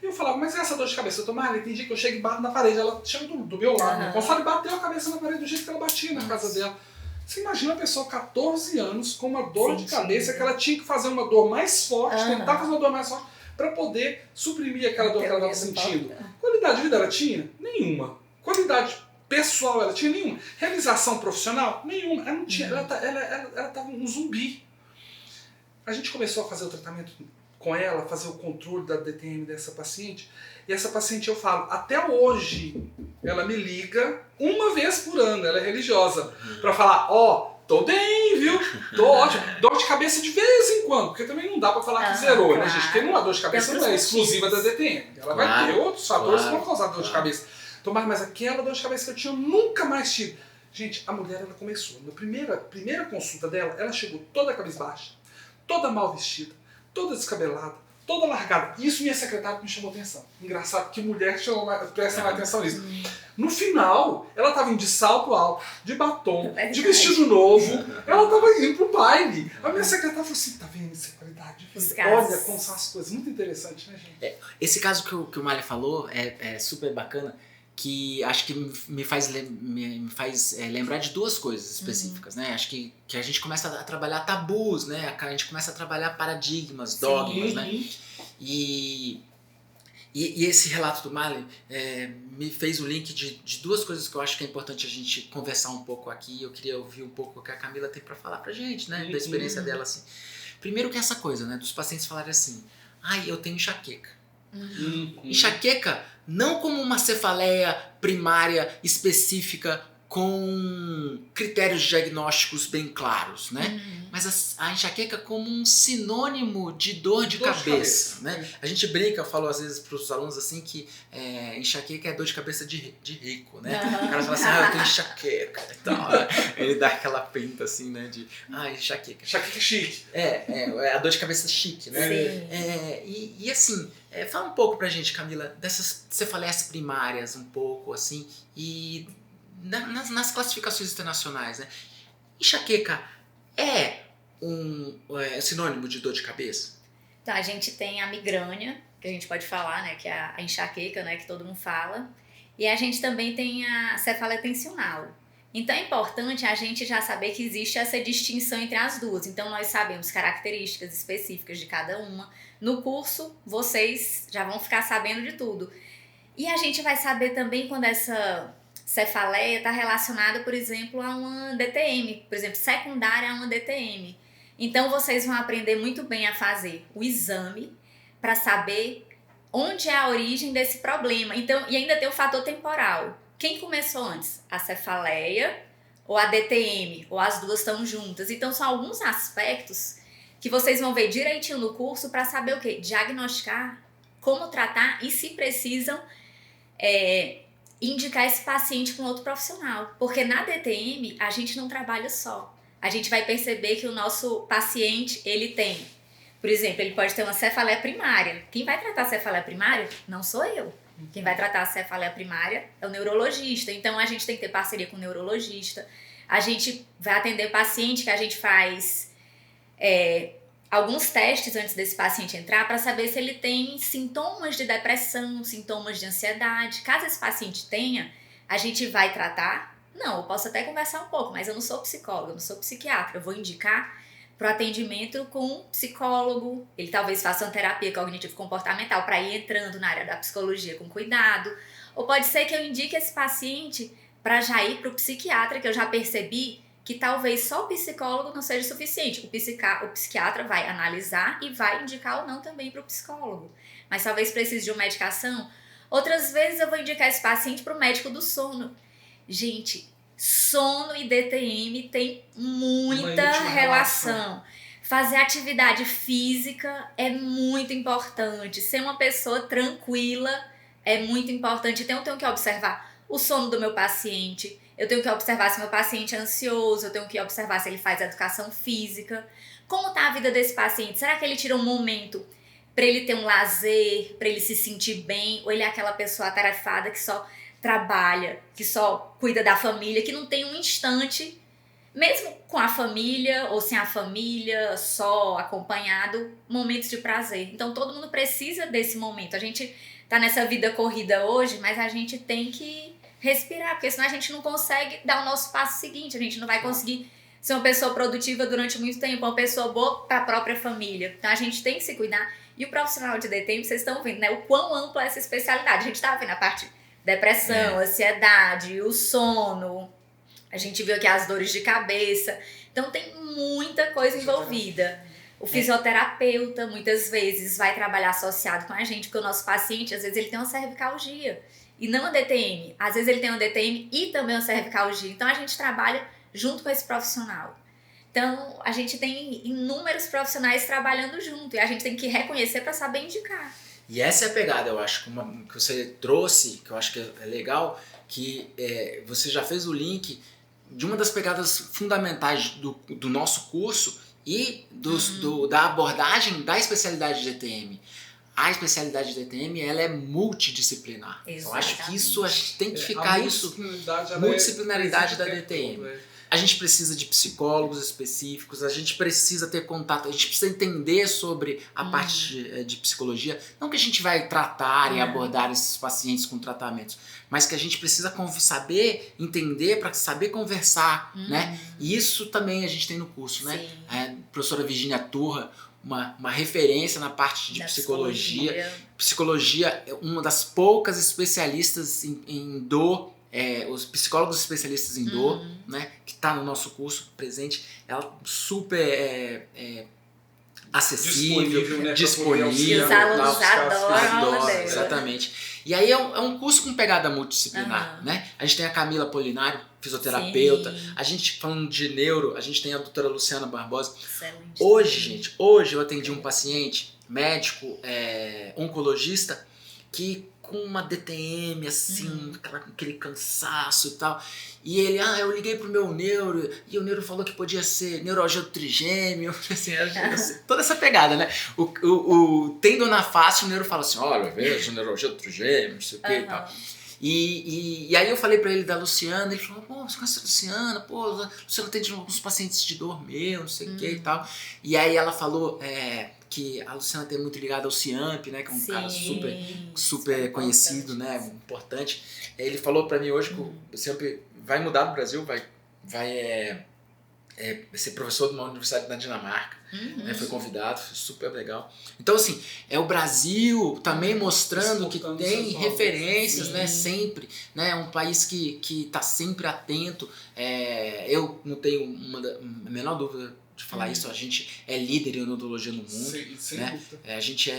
E eu falava: mas essa dor de cabeça? Eu tomava, tem dia que eu chego e bato na parede. Ela chega do meu lado, no consultório, e bateu a cabeça na parede do jeito que ela batia na casa dela. Você imagina uma pessoa 14 anos com uma dor de cabeça que ela tinha que fazer uma dor mais forte, tentar fazer uma dor mais forte para poder suprimir aquela dor que ela estava sentindo. Qualidade de vida ela tinha? Nenhuma. Qualidade pessoal ela tinha? Nenhuma. Realização profissional? Nenhuma. Ela não tinha. Ela estava um zumbi. A gente começou a fazer o tratamento com ela, fazer o controle da DTM dessa paciente. E essa paciente, eu falo, até hoje, ela me liga uma vez por ano, ela é religiosa, para falar: Tô bem, viu? Tô ótimo. Dor de cabeça de vez em quando, porque também não dá pra falar que zerou, claro. né, gente? Porque uma dor de cabeça não é exclusiva da DTM. Ela vai ter outros fatores que vão causar dor de cabeça. Tomar, mas aquela dor de cabeça que eu tinha, eu nunca mais tive. Gente, a mulher, ela começou. Na primeira consulta dela, ela chegou toda cabisbaixa, toda mal vestida, toda descabelada, toda largada. Isso minha secretária me chamou atenção. Engraçado que mulher presta mais atenção nisso. No final, ela estava indo de salto alto, de batom, de vestido novo. Ela estava indo pro baile. A minha secretária falou assim, tá vendo essa qualidade de vida? Olha como são as coisas. Muito interessante, né, gente? Esse caso que o Mália falou é super bacana, que acho que me faz lembrar de duas coisas específicas, né? Acho que a gente começa a trabalhar tabus, né? A gente começa a trabalhar paradigmas, dogmas, né? E esse relato do Mália me fez o link de duas coisas que eu acho que é importante a gente conversar um pouco aqui. Eu queria ouvir um pouco o que a Camila tem para falar pra gente, né? Da experiência dela, assim. Primeiro que essa coisa, né? Dos pacientes falarem assim, eu tenho enxaqueca. Enxaqueca não como uma cefaleia primária específica com critérios diagnósticos bem claros, né? Mas a enxaqueca como um sinônimo de dor de cabeça, né? A gente brinca, eu falo às vezes para os alunos assim que enxaqueca é dor de cabeça de rico, né? O cara fala assim, eu tenho enxaqueca e tal, né? Ele dá aquela pinta assim, né? De, enxaqueca. Enxaqueca chique. É a dor de cabeça chique, né? E assim, fala um pouco pra gente, Camila, dessas cefaleias primárias um pouco, assim, e nas classificações internacionais, né? Enxaqueca é um sinônimo de dor de cabeça? Então, a gente tem a migrânia, que a gente pode falar, né? Que é a enxaqueca, né? Que todo mundo fala. E a gente também tem a cefaleia tensional. Então, é importante a gente já saber que existe essa distinção entre as duas. Então, nós sabemos características específicas de cada uma. No curso, vocês já vão ficar sabendo de tudo. E a gente vai saber também quando essa cefaleia está relacionada, por exemplo, a uma DTM, por exemplo, secundária a uma DTM. Então, vocês vão aprender muito bem a fazer o exame para saber onde é a origem desse problema. Então, e ainda tem o fator temporal. Quem começou antes? A cefaleia ou a DTM? Ou as duas estão juntas? Então, são alguns aspectos que vocês vão ver direitinho no curso para saber o quê? Diagnosticar, como tratar e, se precisam, indicar esse paciente para um outro profissional. Porque na DTM, a gente não trabalha só. A gente vai perceber que o nosso paciente, ele tem, por exemplo, ele pode ter uma cefaleia primária. Quem vai tratar a cefaleia primária não sou eu. Quem vai tratar a cefaleia primária é o neurologista. Então, a gente tem que ter parceria com o neurologista. A gente vai atender paciente que a gente faz alguns testes antes desse paciente entrar para saber se ele tem sintomas de depressão, sintomas de ansiedade. Caso esse paciente tenha, a gente vai tratar. Não, eu posso até conversar um pouco, mas eu não sou psicóloga, eu não sou psiquiatra. Eu vou indicar para o atendimento com um psicólogo. Ele talvez faça uma terapia cognitivo-comportamental para ir entrando na área da psicologia com cuidado. Ou pode ser que eu indique esse paciente para já ir para o psiquiatra, que eu já percebi que talvez só o psicólogo não seja suficiente. O psiquiatra vai analisar e vai indicar ou não também para o psicólogo. Mas talvez precise de uma medicação. Outras vezes eu vou indicar esse paciente para o médico do sono. Gente, sono e DTM tem muita relação. Fazer atividade física é muito importante. Ser uma pessoa tranquila é muito importante. Então eu tenho que observar o sono do meu paciente. Eu tenho que observar se meu paciente é ansioso. Eu tenho que observar se ele faz educação física. Como está a vida desse paciente? Será que ele tira um momento para ele ter um lazer, para ele se sentir bem? Ou ele é aquela pessoa atarefada que só trabalha, que só cuida da família, que não tem um instante, mesmo com a família ou sem a família, só acompanhado, momentos de prazer. Então todo mundo precisa desse momento. A gente tá nessa vida corrida hoje, mas a gente tem que respirar, porque senão a gente não consegue dar o nosso passo seguinte, a gente não vai conseguir ser uma pessoa produtiva durante muito tempo, uma pessoa boa para a própria família. Então a gente tem que se cuidar. E o profissional de DTM, vocês estão vendo, né, o quão ampla é essa especialidade. A gente estava vendo a parte depressão, ansiedade, o sono, a gente viu aqui as dores de cabeça. Então tem muita coisa envolvida. O fisioterapeuta muitas vezes vai trabalhar associado com a gente, porque o nosso paciente, às vezes ele tem uma cervicalgia e não a DTM. Às vezes ele tem uma DTM e também uma cervicalgia. Então a gente trabalha junto com esse profissional. Então, a gente tem inúmeros profissionais trabalhando junto e a gente tem que reconhecer para saber indicar. E essa é a pegada, eu acho, que você trouxe, que eu acho que é legal, que você já fez o link de uma das pegadas fundamentais do nosso curso e da abordagem da especialidade de DTM. A especialidade de DTM, ela é multidisciplinar. Exatamente. Eu acho que isso a gente tem que ficar multidisciplinaridade da DTM. A gente precisa de psicólogos específicos, a gente precisa ter contato, a gente precisa entender sobre a parte de psicologia. Não que a gente vai tratar e abordar esses pacientes com tratamentos, mas que a gente precisa saber entender para saber conversar, né? E isso também a gente tem no curso, né? A professora Virginia Turra, uma referência na parte de psicologia. Psicologia é uma das poucas especialistas em dor, os psicólogos especialistas em dor, né, que está no nosso curso presente. Ela super acessível, disponível. E os alunos adoram. Exatamente. E aí é um curso com pegada multidisciplinar, né? A gente tem a Camila Polinário, fisioterapeuta. Sim. A gente, falando de neuro, a gente tem a doutora Luciana Barbosa. Excelente. Hoje eu atendi um paciente, médico, oncologista, que com uma DTM, assim, aquele cansaço e tal. E ele, eu liguei pro meu neuro, e o neuro falou que podia ser neuralgia do trigêmeo, assim, toda essa pegada, né? Tem dor na face, o neuro fala assim, olha, veja, neuralgia do trigêmeo, não sei o que e tal. E aí eu falei pra ele da Luciana, ele falou, pô, você conhece a Luciana? Pô, a Luciana tem alguns pacientes de dor meu, não sei o que e tal. E aí ela falou que a Luciana tem muito ligada ao CIAMP, né, que é um cara super conhecido, né, importante. Ele falou pra mim hoje que o CIAMP vai mudar no Brasil, vai ser professor de uma universidade na Dinamarca, né, foi convidado, foi super legal. Então, assim, é o Brasil também mostrando que tem referências, né, sempre, né, um país que está sempre atento. Eu não tenho a menor dúvida de falar isso, a gente é líder em odontologia no mundo, né? A gente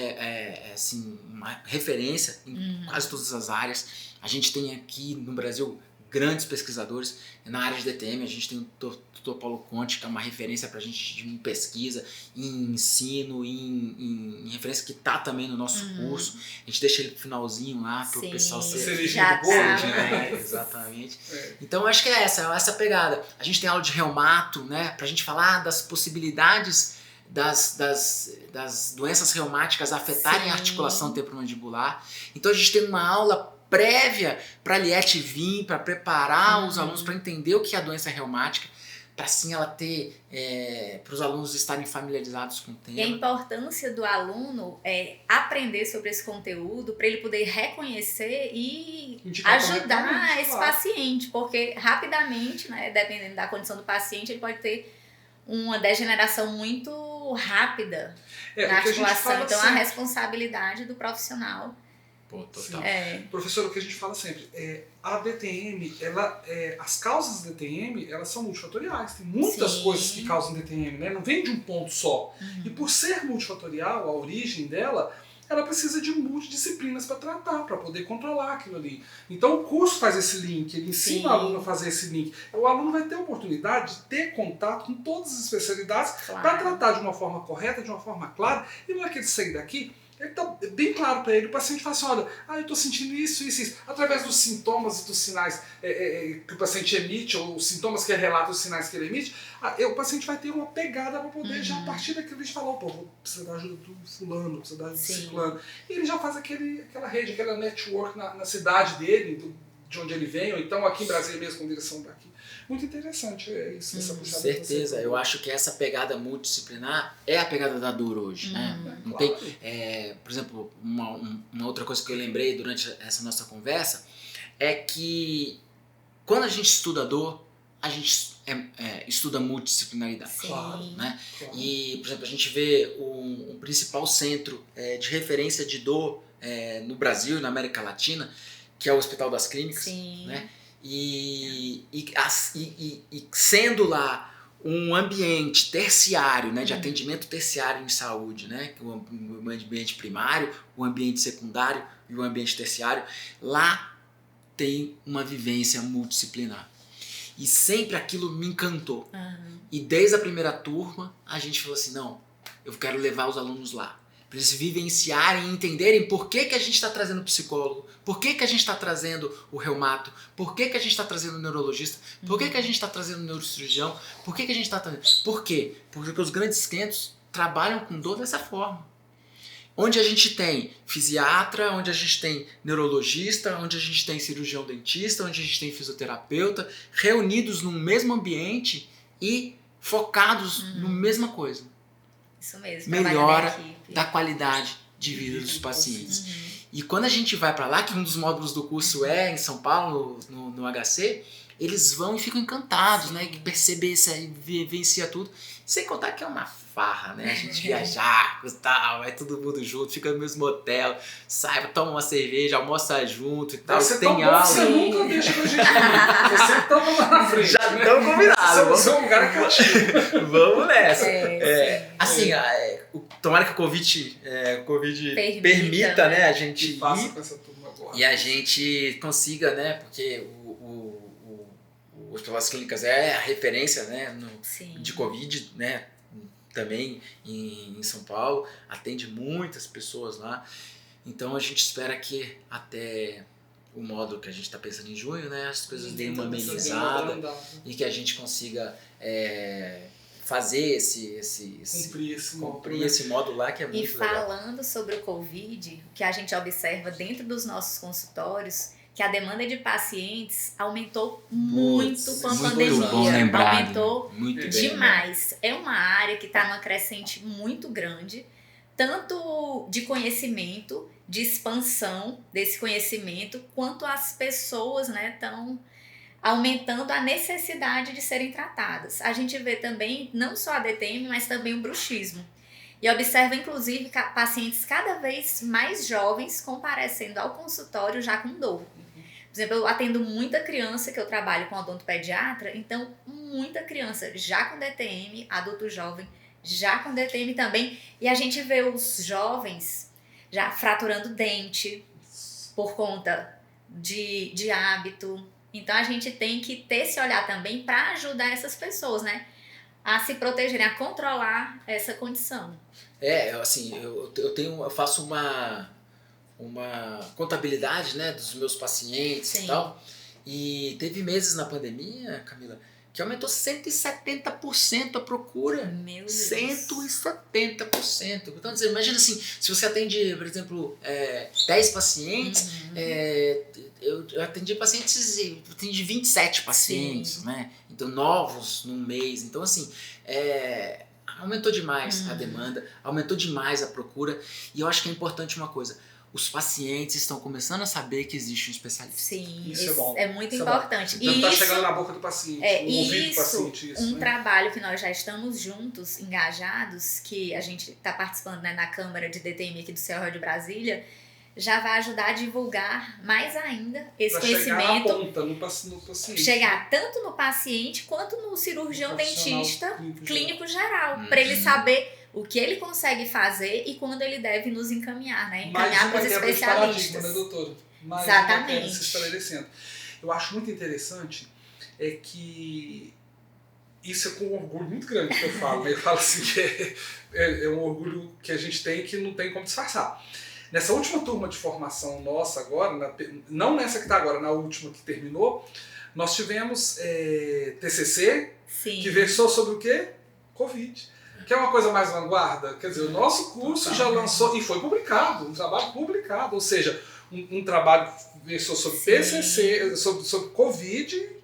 assim, uma referência em quase todas as áreas. A gente tem aqui no Brasil grandes pesquisadores na área de DTM. A gente tem o Dr. Paulo Conte, que é uma referência pra gente em pesquisa, em ensino, em referência que tá também no nosso curso. A gente deixa ele pro finalzinho lá, pro pessoal ser já bom, né? Exatamente. Então acho que é essa pegada. A gente tem aula de reumato, né? Pra gente falar das possibilidades das doenças reumáticas afetarem a articulação temporomandibular. Então a gente tem uma aula prévia para a Liette vir, para preparar os alunos para entender o que é a doença reumática, para assim ela ter, para os alunos estarem familiarizados com o tema. E a importância do aluno é aprender sobre esse conteúdo para ele poder reconhecer e ajudar esse paciente, porque rapidamente, né, dependendo da condição do paciente, ele pode ter uma degeneração muito rápida na articulação. Então, a responsabilidade do profissional. Pô, total. Professor, o que a gente fala sempre, a DTM, as causas da DTM, elas são multifatoriais. Tem muitas coisas que causam DTM, né? Não vem de um ponto só. E por ser multifatorial, a origem dela, ela precisa de multidisciplinas para tratar, para poder controlar aquilo ali. Então o curso faz esse link, ele ensina o aluno a fazer esse link. O aluno vai ter a oportunidade de ter contato com todas as especialidades para tratar de uma forma correta, de uma forma clara, e não é que ele sair daqui, ele tá bem claro para ele, o paciente fala assim, olha, eu estou sentindo isso, através dos sintomas e dos sinais que o paciente emite, ou os sintomas que ele relata, os sinais que ele emite, o paciente vai ter uma pegada para poder já a partir daquilo a gente falar, pô, vou precisar da ajuda do fulano, precisa da ajuda do ciclano, e ele já faz aquela rede, aquela network na cidade dele, de onde ele vem, ou então aqui em Brasília mesmo, com direção daqui. Muito interessante isso, essa puxada. Certeza, eu acho que essa pegada multidisciplinar é a pegada da dor hoje, né? Não tem, por exemplo, uma outra coisa que eu lembrei durante essa nossa conversa é que quando a gente estuda dor, a gente estuda multidisciplinaridade. Claro, né? E, por exemplo, a gente vê o principal centro de referência de dor no Brasil e na América Latina, que é o Hospital das Clínicas, né? E sendo lá um ambiente terciário, né, de atendimento terciário em saúde, né, o ambiente primário, o ambiente secundário e o ambiente terciário, lá tem uma vivência multidisciplinar. E sempre aquilo me encantou. Uhum. E desde a primeira turma, a gente falou assim, não, eu quero levar os alunos lá. Para eles vivenciarem e entenderem por que a gente está trazendo o psicólogo, por que a gente está trazendo o reumato, por que a gente está trazendo o neurologista, por que a gente está trazendo o neurocirurgião, por que a gente está trazendo... Por quê? Porque os grandes centros trabalham com dor dessa forma. Onde a gente tem fisiatra, onde a gente tem neurologista, onde a gente tem cirurgião dentista, onde a gente tem fisioterapeuta, reunidos no mesmo ambiente e focados na mesma coisa. Isso mesmo. Melhora da qualidade de vida dos pacientes. E quando a gente vai para lá, que um dos módulos do curso é em São Paulo, no HC, eles vão e ficam encantados, né? Que perceber isso aí, vivencia tudo. Sem contar que é uma farra, né? A gente viajar e tal, vai todo mundo junto, fica no mesmo hotel, sai, toma uma cerveja, almoça junto e tal. Você tem aula. Você nunca deixa pra gente ir. Você toma lá na frente. Já né? estão combinados. Seu lugar é cativo. Vamos nessa. Sim. Tomara que o Covid permita, né, a gente E faça com essa turma agora. e a gente consiga, né, porque o Hospital das Clínicas é a referência, né, de Covid, né, também em São Paulo, atende muitas pessoas lá, então a gente espera que até o módulo que a gente está pensando em junho, né, as coisas deem uma amenizada e que a gente consiga fazer cumprir esse módulo lá, que é muito legal. E falando sobre o Covid, o que a gente observa dentro dos nossos consultórios, que a demanda de pacientes aumentou muito com a pandemia. Bom lembrado, aumentou muito demais. É uma área que está numa crescente muito grande, tanto de conhecimento, de expansão desse conhecimento, quanto as pessoas, né, estão aumentando a necessidade de serem tratadas. A gente vê também não só a DTM, mas também o bruxismo. E observa, inclusive, pacientes cada vez mais jovens comparecendo ao consultório já com dor. Por exemplo, eu atendo muita criança, que eu trabalho com odontopediatra, então muita criança já com DTM, adulto jovem já com DTM também, e a gente vê os jovens já fraturando dente por conta de hábito. Então a gente tem que ter esse olhar também para ajudar essas pessoas, né, a se protegerem, a controlar essa condição. Eu faço uma contabilidade, né, dos meus pacientes. Sim. E tal. E teve meses na pandemia, Camila, que aumentou 170% a procura. Meu Deus. 170%. Então, imagina assim, se você atende, por exemplo, 10 pacientes, eu atendi 27 pacientes, sim, né? Então, novos num mês. Então, assim, aumentou demais a demanda, aumentou demais a procura. E eu acho que é importante uma coisa: os pacientes estão começando a saber que existe um especialista. Sim, isso é bom. É muito importante. Então está chegando na boca do paciente, no ouvido do paciente. Trabalho que nós já estamos juntos, engajados, que a gente está participando, né, na Câmara de DTM aqui do CEOR de Brasília, já vai ajudar a divulgar mais ainda esse conhecimento. Chegar na ponta, no paciente. Chegar tanto no paciente quanto no cirurgião dentista clínico geral, para ele saber o que ele consegue fazer e quando ele deve nos encaminhar, né? Encaminhar para os especialistas. Né, doutora? Exatamente. Se estabelecendo. Eu acho muito interessante que isso é com um orgulho muito grande que eu falo. Eu falo assim que é um orgulho que a gente tem que não tem como disfarçar. Nessa última turma de formação nossa agora, não nessa que está agora, na última que terminou, nós tivemos TCC, sim, que versou sobre o quê? Covid. Que é uma coisa mais vanguarda. Quer dizer, o nosso curso já lançou, e foi publicado, um trabalho publicado, ou seja, um trabalho que versou sobre TCC, sobre Covid,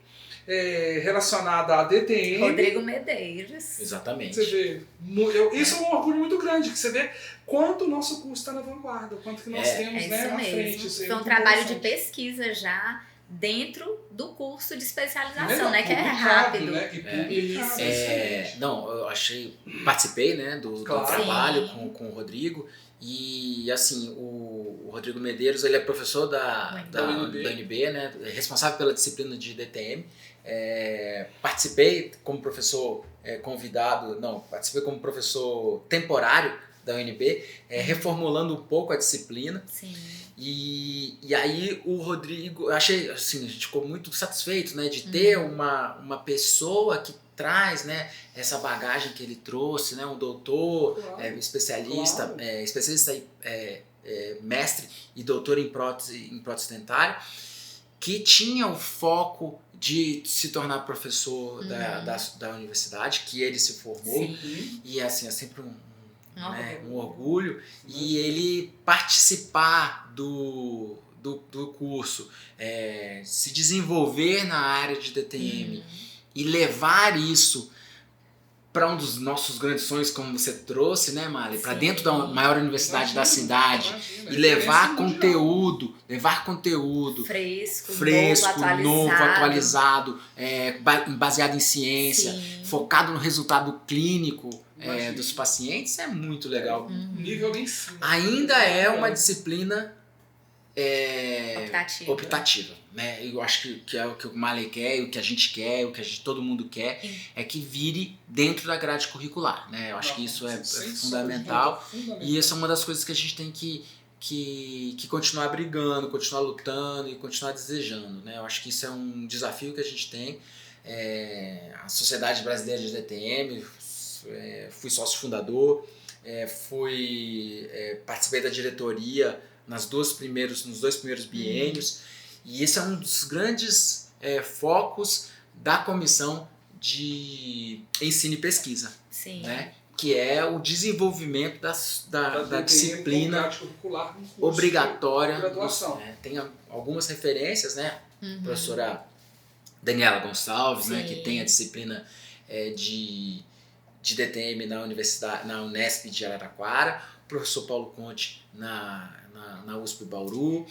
relacionado à DTM. Rodrigo Medeiros. Exatamente. Você vê, isso é um orgulho muito grande, que você vê quanto o nosso curso está na vanguarda, quanto que nós temos, né, na frente. Isso é um trabalho de pesquisa já dentro do curso de especialização, né, que é rápido. Né, eu participei, né, do trabalho com o Rodrigo. E assim, o Rodrigo Medeiros, ele é professor da UNB, né, responsável pela disciplina de DTM. Participei como professor convidado, participei como professor temporário da UNB, reformulando um pouco a disciplina. Sim. E aí o Rodrigo, eu achei assim, a gente ficou muito satisfeito, né, de ter uma pessoa que traz, né, essa bagagem que ele trouxe, né, um doutor, especialista, mestre e doutor em prótese dentária, que tinha o foco de se tornar professor da universidade, que ele se formou. Sim. E assim, é sempre um orgulho. E ele participar do curso, se desenvolver na área de DTM e levar isso para um dos nossos grandes sonhos, como você trouxe, né, Mali? Para dentro da maior universidade da cidade. E levar conteúdo fresco, novo, atualizado, baseado em ciência, focado no resultado clínico dos pacientes, é muito legal. Nível bem cima. Ainda é uma disciplina optativa, né? Eu acho que é o que o Mali quer, o que a gente quer, o que todo mundo quer, é que vire dentro da grade curricular, né? Eu acho que isso é fundamental, e essa é uma das coisas que a gente tem que continuar brigando, continuar lutando e continuar desejando, né? Eu acho que isso é um desafio que a gente tem. A Sociedade Brasileira de DTM, fui sócio fundador, participei da diretoria nos dois primeiros biênios, e esse é um dos grandes focos da comissão de ensino e pesquisa, né? Que é o desenvolvimento da disciplina obrigatória. Tem algumas referências, né? Professora Daniela Gonçalves, né? Que tem a disciplina de DTM na Unesp de Araraquara, professor Paulo Conte na USP Bauru.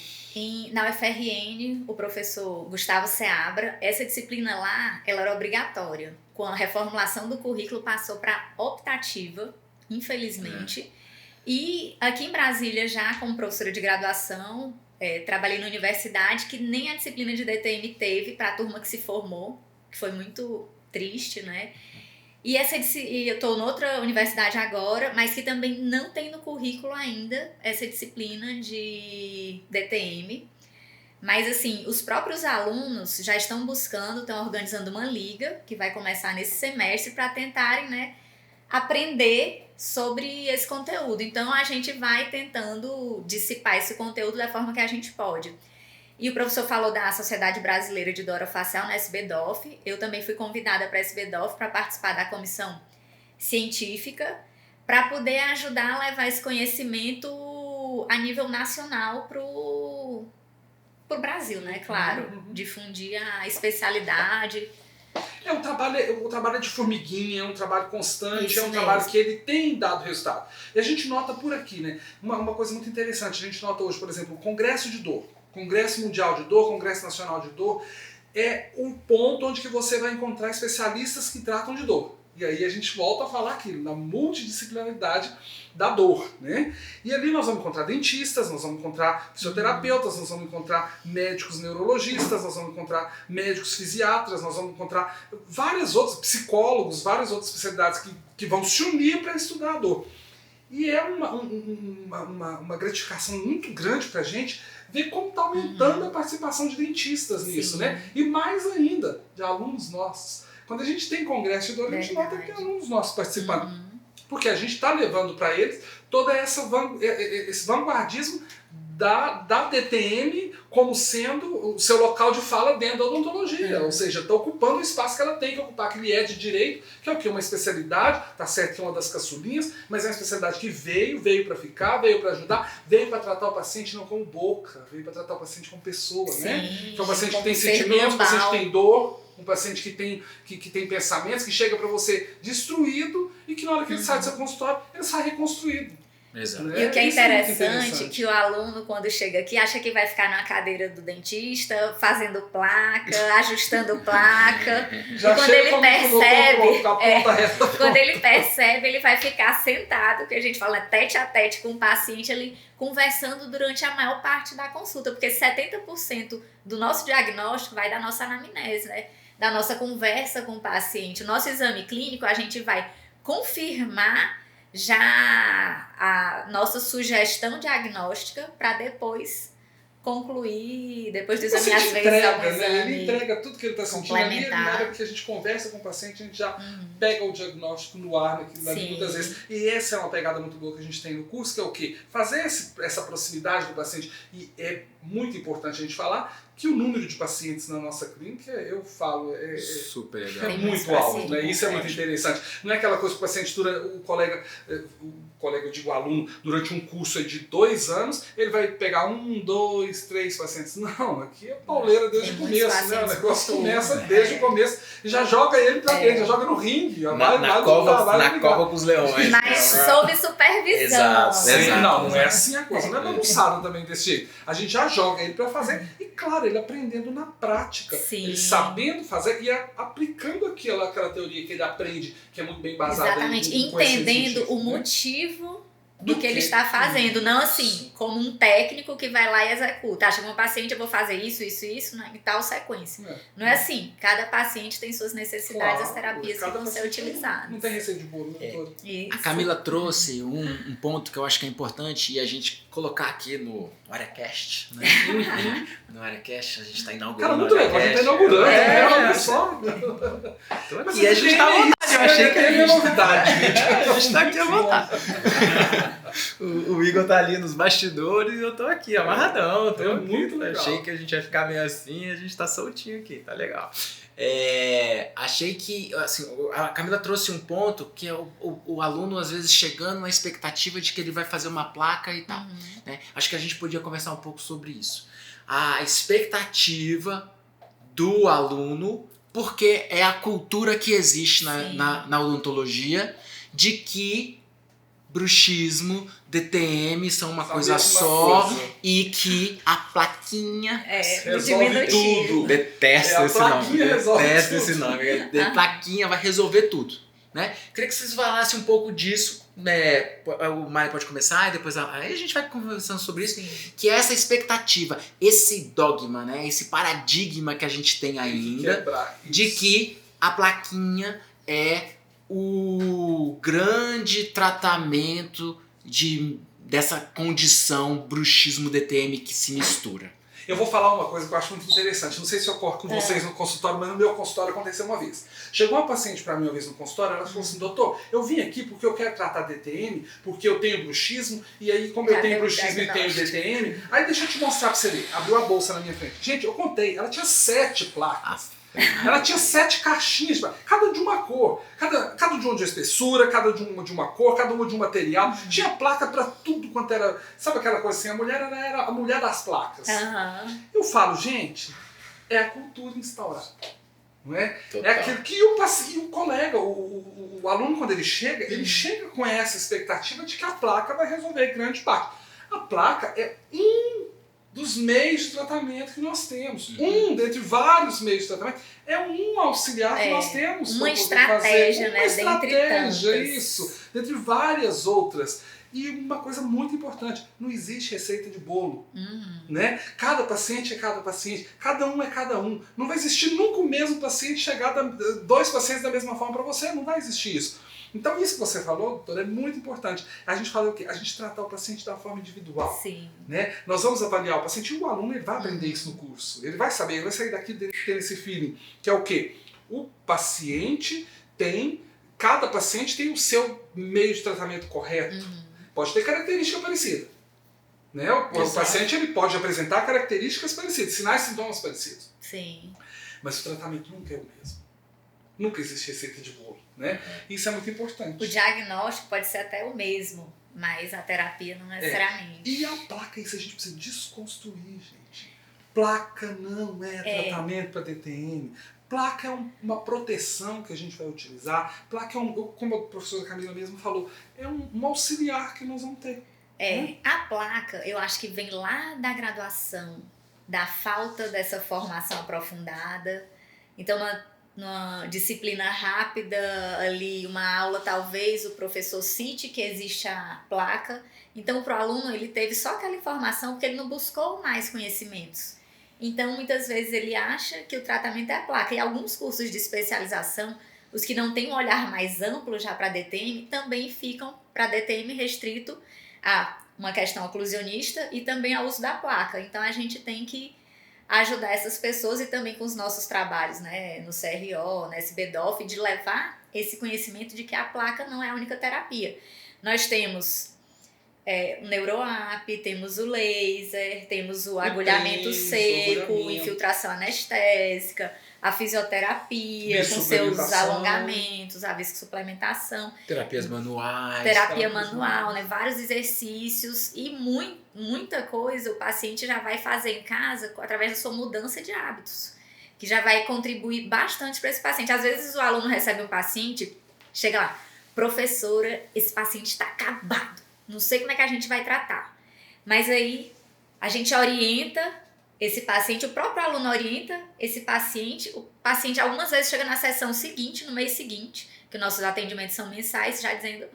Na UFRN, o professor Gustavo Seabra, essa disciplina lá, ela era obrigatória. Com a reformulação do currículo, passou para optativa, infelizmente. E aqui em Brasília, já como professora de graduação, trabalhei na universidade que nem a disciplina de DTM teve para a turma que se formou, que foi muito triste, né? E eu estou em outra universidade agora, mas que também não tem no currículo ainda essa disciplina de DTM. Mas, assim, os próprios alunos já estão organizando uma liga, que vai começar nesse semestre, para tentarem, né, aprender sobre esse conteúdo. Então, a gente vai tentando dissipar esse conteúdo da forma que a gente pode. E o professor falou da Sociedade Brasileira de Orofacial, na SBDOF. Eu também fui convidada para a SBDOF para participar da comissão científica, para poder ajudar a levar esse conhecimento a nível nacional pro Brasil, né? Claro, difundir a especialidade. O trabalho é de formiguinha, é um trabalho constante, Isso é um mesmo. trabalho que ele tem dado resultado. E a gente nota por aqui, né? Uma coisa muito interessante, a gente nota hoje, por exemplo, o Congresso de Dor, Congresso Mundial de Dor, Congresso Nacional de Dor, é um ponto onde que você vai encontrar especialistas que tratam de dor. E aí a gente volta a falar aquilo, na multidisciplinaridade da dor, né? E ali nós vamos encontrar dentistas, nós vamos encontrar fisioterapeutas, nós vamos encontrar médicos neurologistas, nós vamos encontrar médicos fisiatras, nós vamos encontrar vários outros psicólogos, várias outras especialidades que vão se unir para estudar a dor. E é uma gratificação muito grande para a gente ver como está aumentando a participação de dentistas nisso, né? E mais ainda, de alunos nossos. Quando a gente tem congresso de dor, a gente nota que tem alunos nossos participando. Porque a gente está levando para eles todo esse vanguardismo da DTM como sendo o seu local de fala dentro da odontologia. Ou seja, está ocupando o espaço que ela tem que ocupar, que lhe é de direito, que é o quê? Uma especialidade, tá certo que é uma das caçulinhas, mas é uma especialidade que veio para ficar, veio para ajudar, veio para tratar o paciente não como boca, veio para tratar o paciente como pessoa, né? Que é um paciente que tem sentimentos, um paciente que tem dor, um paciente que tem pensamentos, que chega para você destruído e que na hora que ele sai do seu consultório, ele sai reconstruído. Exato. E o que é interessante, que o aluno, quando chega aqui, acha que vai ficar na cadeira do dentista, fazendo placa, ajustando placa. Já e quando ele percebe, quando ele percebe, ele vai ficar sentado, que a gente fala tete a tete com o paciente, ali conversando durante a maior parte da consulta, porque 70% do nosso diagnóstico vai da nossa anamnese, né? Da nossa conversa com o paciente. O nosso exame clínico, a gente vai confirmar já a nossa sugestão diagnóstica para depois concluir, depois do exame, às vezes, algum exame. Ele entrega tudo que ele está sentindo ali, na hora que a gente conversa com o paciente, a gente já pega o diagnóstico no ar, muitas vezes. E essa é uma pegada muito boa que a gente tem no curso, que é o quê? Fazer essa proximidade do paciente. E é muito importante a gente falar que o número de pacientes na nossa clínica, eu falo, super legal. É muito alto, né? Isso é muito interessante. Não é aquela coisa que o paciente, o colega, eu digo aluno, durante um curso de 2 anos, ele vai pegar 1, 2, 3 pacientes. Não, aqui é pauleira desde o começo, né? O negócio começa desde o começo e já joga ele pra dentro, já joga no ringue. Na cova com os leões. Mas sob supervisão. Exato. Não é assim a coisa. Não é bagunçado também desse jeito. A gente já joga ele pra fazer e, claro, ele aprendendo na prática. Sim. Ele sabendo fazer e aplicando aquela teoria que ele aprende, que é muito bem basada. Exatamente. Entendendo o motivo do que ele está fazendo. Não assim, como um técnico que vai lá e executa. Chega um paciente, eu vou fazer isso, em tal sequência. Não é assim. Cada paciente tem suas necessidades, as terapias que vão ser utilizadas. Não tem receita de bolo, A Camila trouxe um ponto que eu acho que é importante e a gente colocar aqui no AreaCast, né? No AreaCast, a gente está inaugurando. Cara, muito legal, a gente está inaugurando. Só. E a gente está à vontade, eu achei que a gente está aqui à vontade. O Igor tá ali nos bastidores e eu tô aqui, amarradão. Tô muito legal. Achei que a gente ia ficar meio assim, a gente tá soltinho aqui, tá legal. Achei que, assim, a Camila trouxe um ponto que é o aluno às vezes chegando na expectativa de que ele vai fazer uma placa e tal. Né? Acho que a gente podia conversar um pouco sobre isso. A expectativa do aluno, porque é a cultura que existe na odontologia, de que bruxismo, DTM são uma coisa só e que a plaquinha resolve tudo. Detesto esse nome. Plaquinha vai resolver tudo. Né? Queria que vocês falassem um pouco disso. O Mário pode começar e depois aí a gente vai conversando sobre isso. Que é essa expectativa, esse dogma, né? Esse paradigma que a gente tem ainda de que a plaquinha é o grande tratamento dessa condição bruxismo DTM que se mistura. Eu vou falar uma coisa que eu acho muito interessante. Não sei se ocorre com vocês no consultório, mas no meu consultório aconteceu uma vez. Chegou uma paciente para mim uma vez no consultório, ela falou assim: doutor, eu vim aqui porque eu quero tratar DTM, porque eu tenho bruxismo, e aí como eu tenho bruxismo e tenho DTM, aí deixa eu te mostrar para você ver. Abriu a bolsa na minha frente. Gente, eu contei, ela tinha 7 placas. Ela tinha 7 caixinhas, cada de uma cor, cada de uma de espessura, cada de uma cor, cada uma de um material. Tinha placa pra tudo quanto era. Sabe aquela coisa assim? A mulher era a mulher das placas. Eu falo, gente, é a cultura instaurada. Não é? Total. É aquilo que o colega, o aluno, quando ele chega com essa expectativa de que a placa vai resolver grande parte. A placa é dos meios de tratamento que nós temos. Dentre vários meios de tratamento, é um auxiliar que nós temos. Uma estratégia, fazer. Uma estratégia, isso. Dentre várias outras. E uma coisa muito importante, não existe receita de bolo. Né? Cada paciente é cada paciente, cada um é cada um. Não vai existir nunca o mesmo paciente chegar 2 pacientes da mesma forma para você, não vai existir isso. Então isso que você falou, doutora, é muito importante. A gente fala o quê? A gente tratar o paciente da forma individual. Sim. Né? Nós vamos avaliar o paciente e o aluno ele vai aprender isso no curso. Ele vai saber, ele vai sair daqui tendo esse feeling. Que é o quê? O paciente cada paciente tem o seu meio de tratamento correto. Pode ter característica parecida. Né? O paciente ele pode apresentar características parecidas, sinais e sintomas parecidos. Sim. Mas o tratamento nunca é o mesmo. Nunca existe receita de bolo. Né? Isso é muito importante. O diagnóstico pode ser até o mesmo, mas a terapia não necessariamente. E a placa, isso a gente precisa desconstruir, gente. Placa não é tratamento para DTM. Placa é uma proteção que a gente vai utilizar. Placa é como a professora Camila mesmo falou, é um auxiliar que nós vamos ter. A placa, eu acho que vem lá da graduação, da falta dessa formação aprofundada. Então, numa disciplina rápida ali, uma aula, talvez o professor cite que existe a placa. Então, para o aluno, ele teve só aquela informação porque ele não buscou mais conhecimentos. Então, muitas vezes ele acha que o tratamento é a placa. E alguns cursos de especialização os que não têm um olhar mais amplo já para DTM também ficam para DTM restrito a uma questão oclusionista e também ao uso da placa. Então a gente tem que ajudar essas pessoas e também com os nossos trabalhos, né, no CRO, no SBDOF, de levar esse conhecimento de que a placa não é a única terapia. Nós temos o neuroap, temos o laser, temos o agulhamento seco, infiltração anestésica, a fisioterapia com seus alongamentos, a viscosuplementação. Terapias manuais. Terapia manual, né? Vários exercícios e muita coisa o paciente já vai fazer em casa através da sua mudança de hábitos, que já vai contribuir bastante para esse paciente. Às vezes o aluno recebe um paciente, chega lá, professora, esse paciente está acabado, não sei como é que a gente vai tratar. Mas aí a gente orienta esse paciente, o próprio aluno orienta esse paciente, o paciente algumas vezes chega na sessão seguinte, no mês seguinte, que nossos atendimentos são mensais, já dizendo,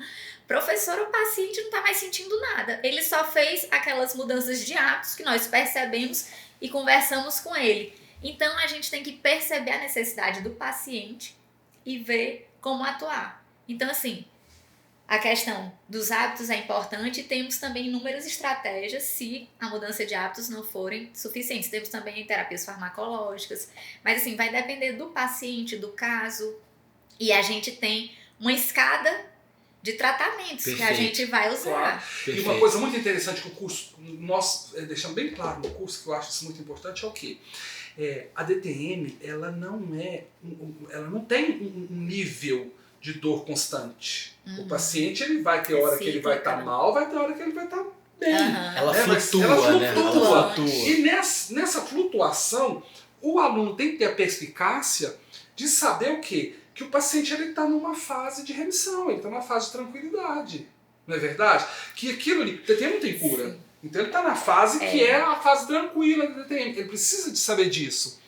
professor, o paciente não está mais sentindo nada, ele só fez aquelas mudanças de hábitos que nós percebemos e conversamos com ele. Então a gente tem que perceber a necessidade do paciente e ver como atuar. Então assim, a questão dos hábitos é importante e temos também inúmeras estratégias se a mudança de hábitos não forem suficientes. Temos também terapias farmacológicas, mas assim, vai depender do paciente, do caso, e a gente tem uma escada de tratamentos que a gente vai usar. Claro. E uma coisa muito interessante que o curso, nós deixamos bem claro no curso, que eu acho isso muito importante, é o quê? A DTM, ela não tem um nível de dor constante. O paciente, ele vai ter hora que ele vai estar mal, vai ter hora que ele vai estar bem. Ela flutua, né? Ela flutua. E nessa flutuação, o aluno tem que ter a perspicácia de saber o quê? Que o paciente está numa fase de remissão, ele está numa fase de tranquilidade. Não é verdade? Que aquilo ali, DTM não tem cura. Sim. Então ele está na fase que é a fase tranquila da DTM. Ele precisa de saber disso.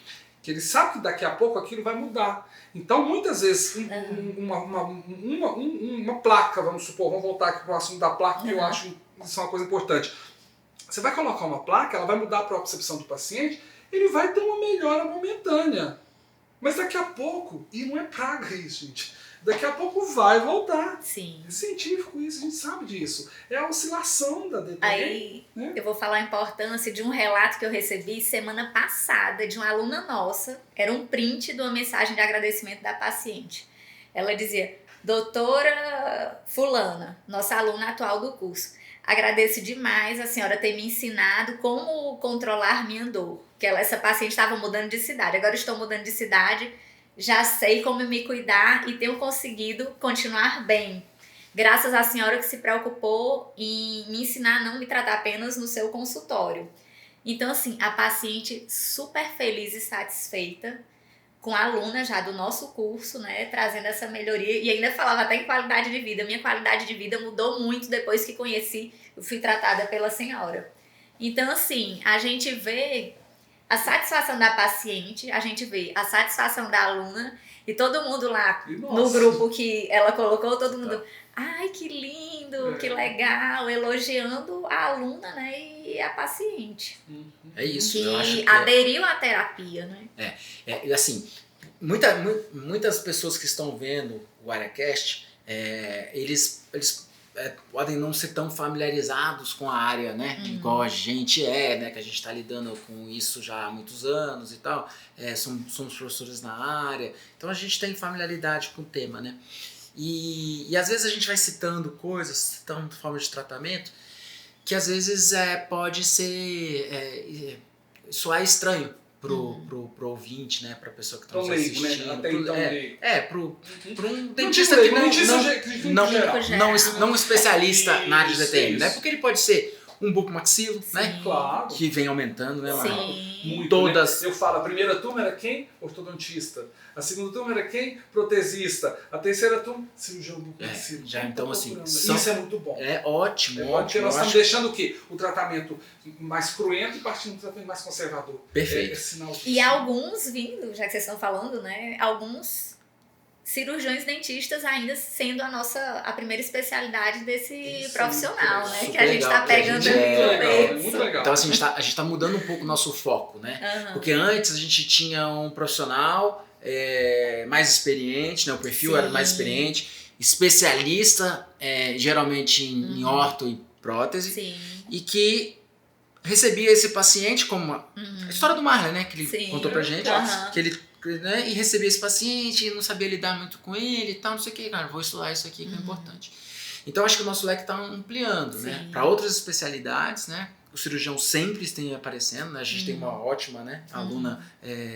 Que ele sabe que daqui a pouco aquilo vai mudar. Então, muitas vezes, uma placa, vamos supor, vamos voltar aqui para o assunto da placa, que eu acho isso é uma coisa importante. Você vai colocar uma placa, ela vai mudar a percepção do paciente, ele vai ter uma melhora momentânea. Mas daqui a pouco, e não é praga isso, gente, daqui a pouco vai voltar. Sim. É científico isso, a gente sabe disso. É a oscilação da DTM. Aí, né? Eu vou falar a importância de um relato que eu recebi semana passada de uma aluna nossa. Era um print de uma mensagem de agradecimento da paciente. Ela dizia, doutora fulana, nossa aluna atual do curso, agradeço demais a senhora ter me ensinado como controlar minha dor. Que essa paciente estava mudando de cidade, agora estou mudando de cidade, já sei como me cuidar e tenho conseguido continuar bem. Graças à senhora que se preocupou em me ensinar a não me tratar apenas no seu consultório. Então, assim, a paciente super feliz e satisfeita com a aluna já do nosso curso, né, trazendo essa melhoria. E ainda falava até em qualidade de vida. Minha qualidade de vida mudou muito depois que conheci, eu fui tratada pela senhora. Então, assim, a gente vê a satisfação da paciente, a gente vê a satisfação da aluna e todo mundo lá no grupo que ela colocou, todo mundo, ai que lindo, que legal, elogiando a aluna, né, e a paciente. É isso, que eu acho que aderiu à terapia, né? Assim, muitas pessoas que estão vendo o AreaCast, eles podem não ser tão familiarizados com a área, né? Igual a gente né? Que a gente está lidando com isso já há muitos anos e tal. Somos professores na área, então a gente tem familiaridade com o tema, né? E às vezes a gente vai citando coisas, citando formas de tratamento, que às vezes pode ser soar estranho pro ouvinte, né, pra pessoa que está nos assistindo. Né? Até então, pro um dentista que não especialista na área de DTM, né? Porque ele pode ser um bucomaxilo, né? Claro. Que vem aumentando, né? Sim. Todas. Né? Eu falo, a primeira turma era quem? Ortodontista. A segunda turma era quem? Protesista. A terceira turma, cirurgião bucomaxilo. Já então assim. Isso é muito bom. É ótimo. Porque nós estamos deixando o quê? O tratamento mais cruento e partindo do tratamento mais conservador. Perfeito. Sinal disso. E alguns vindo, já que vocês estão falando, né? Alguns cirurgiões dentistas ainda sendo a primeira especialidade desse profissional, né? Que a gente está pegando muito legal. Então assim, a gente tá mudando um pouco o nosso foco, né? Porque antes a gente tinha um profissional mais experiente, né? O perfil era mais Sim. experiente, especialista, geralmente em orto e prótese, Sim. e que recebia esse paciente como a história do Marley, né? Que ele Sim. contou pra gente, Aham. que ele, né, e recebia esse paciente e não sabia lidar muito com ele e tal, não sei o que, cara, vou estudar isso aqui que é importante. Então acho que o nosso leque está ampliando, né? Sim. Para outras especialidades, né? O cirurgião sempre tem aparecendo, né? A gente tem uma ótima, né? Aluna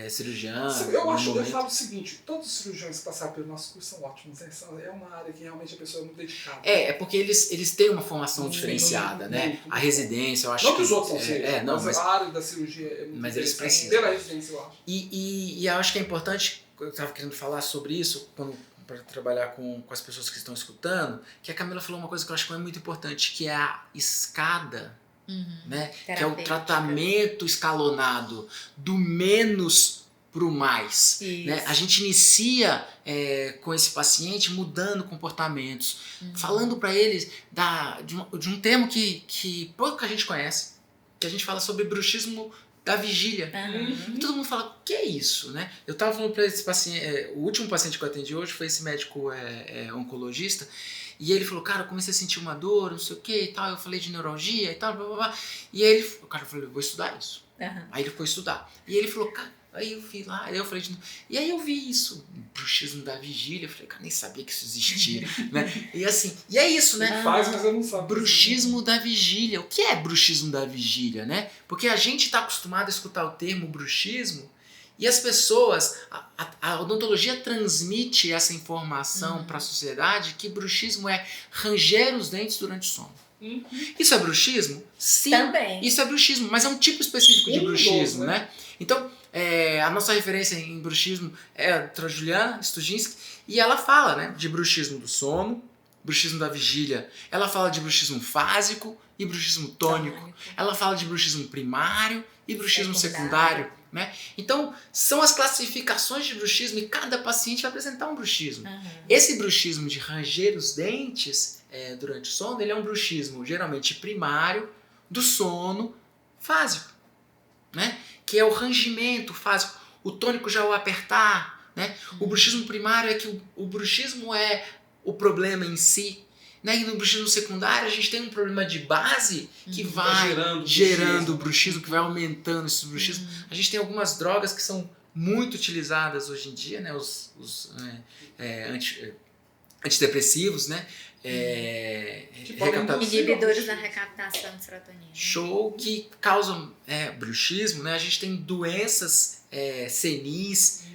cirurgiã. Eu falo o seguinte, todos os cirurgiões que passaram pelo nosso curso são ótimos, né? É uma área que realmente a pessoa é muito dedicada. É porque eles têm uma formação diferenciada, né? Muito. A residência, eu acho Não que os outros não sejam, não, mas a área da cirurgia é muito mas eles interessante. precisam. Pela residência, eu acho. E eu acho que é importante, eu estava querendo falar sobre isso para trabalhar com as pessoas que estão escutando, que a Camila falou uma coisa que eu acho que é muito importante, que é a escada, né? Que é o tratamento escalonado do menos para o mais. Né? A gente inicia com esse paciente mudando comportamentos, falando para eles de um termo que pouca gente conhece, que a gente fala sobre bruxismo da vigília. E todo mundo fala, o que é isso? Né? Eu estava falando para esse paciente, o último paciente que eu atendi hoje foi esse médico oncologista, e ele falou, cara, eu comecei a sentir uma dor, não sei o que e tal, eu falei de neuralgia e tal, blá, blá, blá. E aí o cara falou, vou estudar isso. Aí ele foi estudar. E ele falou, cara, aí eu fui lá, aí eu falei, e aí eu vi isso, bruxismo da vigília, eu falei, cara, nem sabia que isso existia, né? E assim, e é isso, né? Faz, mas eu não sabia. Bruxismo da vigília. O que é bruxismo da vigília, né? Porque a gente está acostumado a escutar o termo bruxismo e as pessoas, a odontologia transmite essa informação para a sociedade que bruxismo é ranger os dentes durante o sono. Isso é bruxismo? Sim, também. Isso é bruxismo, mas é um tipo específico de bruxismo, né? Então, a nossa referência em bruxismo é a doutora Juliana Stujinski, e ela fala, né, de bruxismo do sono, bruxismo da vigília. Ela fala de bruxismo fásico e bruxismo tônico. Ela fala de bruxismo primário e bruxismo secundário. Né? Então, são as classificações de bruxismo e cada paciente vai apresentar um bruxismo. Esse bruxismo de ranger os dentes durante o sono, ele é um bruxismo geralmente primário do sono fásico, né? Que é o rangimento fásico. O tônico já é o apertar. Né? O bruxismo primário é que o bruxismo é o problema em si. Né? E no bruxismo secundário a gente tem um problema de base que vai gerando bruxismo, que vai aumentando esse bruxismo. A gente tem algumas drogas que são muito utilizadas hoje em dia, né? Os antidepressivos, né? Inibidores da recaptação de serotonina. Show, que causam bruxismo, né? A gente tem doenças senis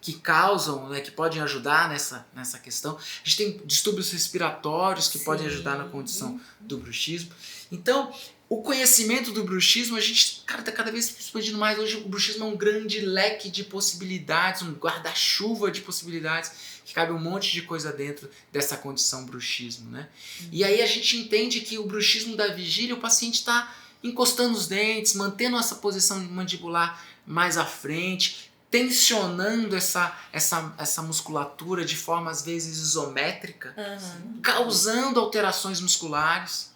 que causam, né, que podem ajudar nessa questão. A gente tem distúrbios respiratórios que podem ajudar na condição do bruxismo. Então, o conhecimento do bruxismo, a gente está cada vez expandindo mais. Hoje o bruxismo é um grande leque de possibilidades, um guarda-chuva de possibilidades, que cabe um monte de coisa dentro dessa condição bruxismo. Né? E aí a gente entende que o bruxismo da vigília, o paciente está encostando os dentes, mantendo essa posição mandibular mais à frente, tensionando essa musculatura de forma às vezes isométrica, causando alterações musculares.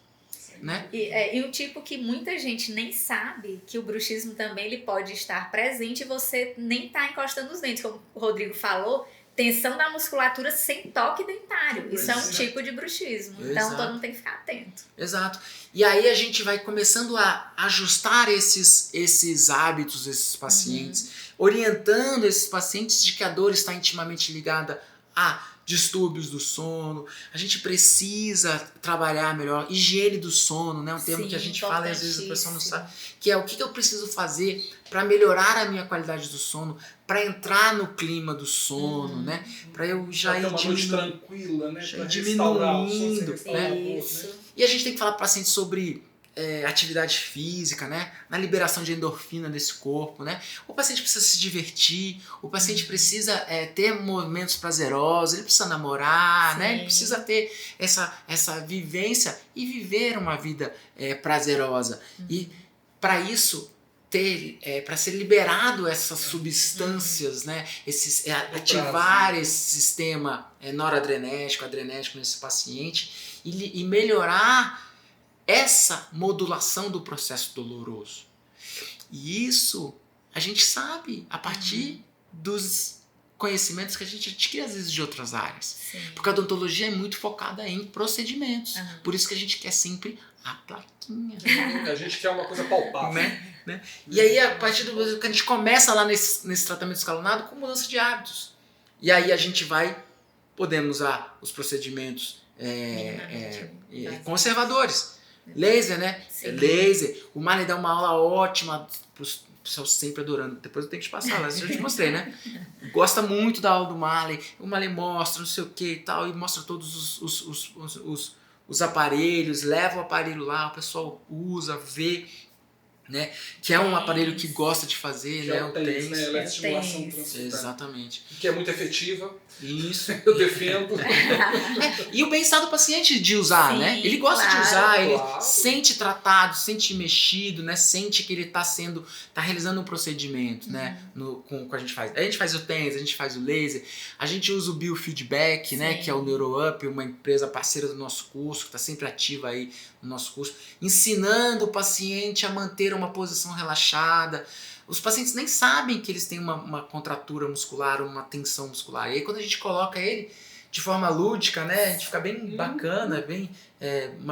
Né? E o tipo que muita gente nem sabe que o bruxismo também ele pode estar presente e você nem está encostando os dentes, como o Rodrigo falou, tensão da musculatura sem toque dentário. Isso é um tipo de bruxismo. Então todo mundo tem que ficar atento. Exato. E aí a gente vai começando a ajustar esses hábitos, esses pacientes, orientando esses pacientes de que a dor está intimamente ligada a distúrbios do sono. A gente precisa trabalhar melhor higiene do sono, né? Um termo que a gente fala e às vezes a pessoa não sabe, que é o que eu preciso fazer para melhorar a minha qualidade do sono, para entrar no clima do sono, né? Para eu já ir tranquila, né? Diminuindo, né? E a gente tem que falar para o paciente sobre atividade física, né? Na liberação de endorfina desse corpo, né? O paciente precisa se divertir, o paciente precisa ter movimentos prazerosos, ele precisa namorar, né? Ele precisa ter essa vivência e viver uma vida prazerosa. E para isso para ser liberado essas substâncias, né? Ativar esse sistema noradrenérgico, adrenérgico nesse paciente e melhorar essa modulação do processo doloroso. E isso a gente sabe a partir dos conhecimentos que a gente adquire às vezes de outras áreas. Sim. Porque a odontologia é muito focada em procedimentos. Uhum. Por isso que a gente quer sempre a plaquinha. A gente quer uma coisa palpável. Né? E aí, a partir do momento que a gente começa lá nesse tratamento escalonado com mudança de hábitos. E aí a gente podemos usar os procedimentos conservadores. Laser, né? Sim. Laser. O Marley dá uma aula ótima, os pessoal sempre adorando. Depois eu tenho que te passar, mas eu te mostrei, né? Gosta muito da aula do Marley. O Marley mostra não sei o que e tal, e mostra todos os aparelhos, leva o aparelho lá, o pessoal usa, vê, né? Que é um aparelho que gosta de fazer, Que né? é o TENS, né? Eletroestimulação transcutânea. Exatamente. Que é muito efetiva. Isso. Eu defendo. E o bem-estar do paciente de usar, Sim, né? Ele gosta claro, de usar, ele claro. sente tratado, sente mexido, né? Sente que ele tá realizando um procedimento, né? Com o que a gente faz. A gente faz o TENS, a gente faz o laser, a gente usa o biofeedback, né? Que é o NeuroUp, uma empresa parceira do nosso curso, que está sempre ativa aí no nosso curso, ensinando o paciente a manter uma posição relaxada. Os pacientes nem sabem que eles têm uma contratura muscular, uma tensão muscular. E aí quando a gente coloca ele de forma lúdica, né, a gente fica bem bacana, bem,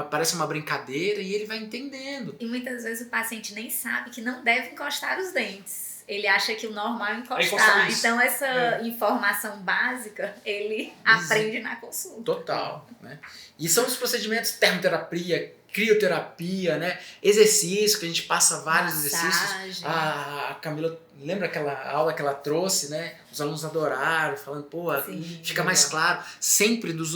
parece uma brincadeira e ele vai entendendo. E muitas vezes o paciente nem sabe que não deve encostar os dentes. Ele acha que o normal é encostar. encostar isso. Então essa informação básica ele aprende na consulta. Total, né? E são os procedimentos termoterapia, crioterapia, né? Exercício, que a gente passa vários exercícios. A Camila, lembra aquela aula que ela trouxe, né? Os alunos adoraram, falando, pô, Sim. fica mais claro. Sempre nos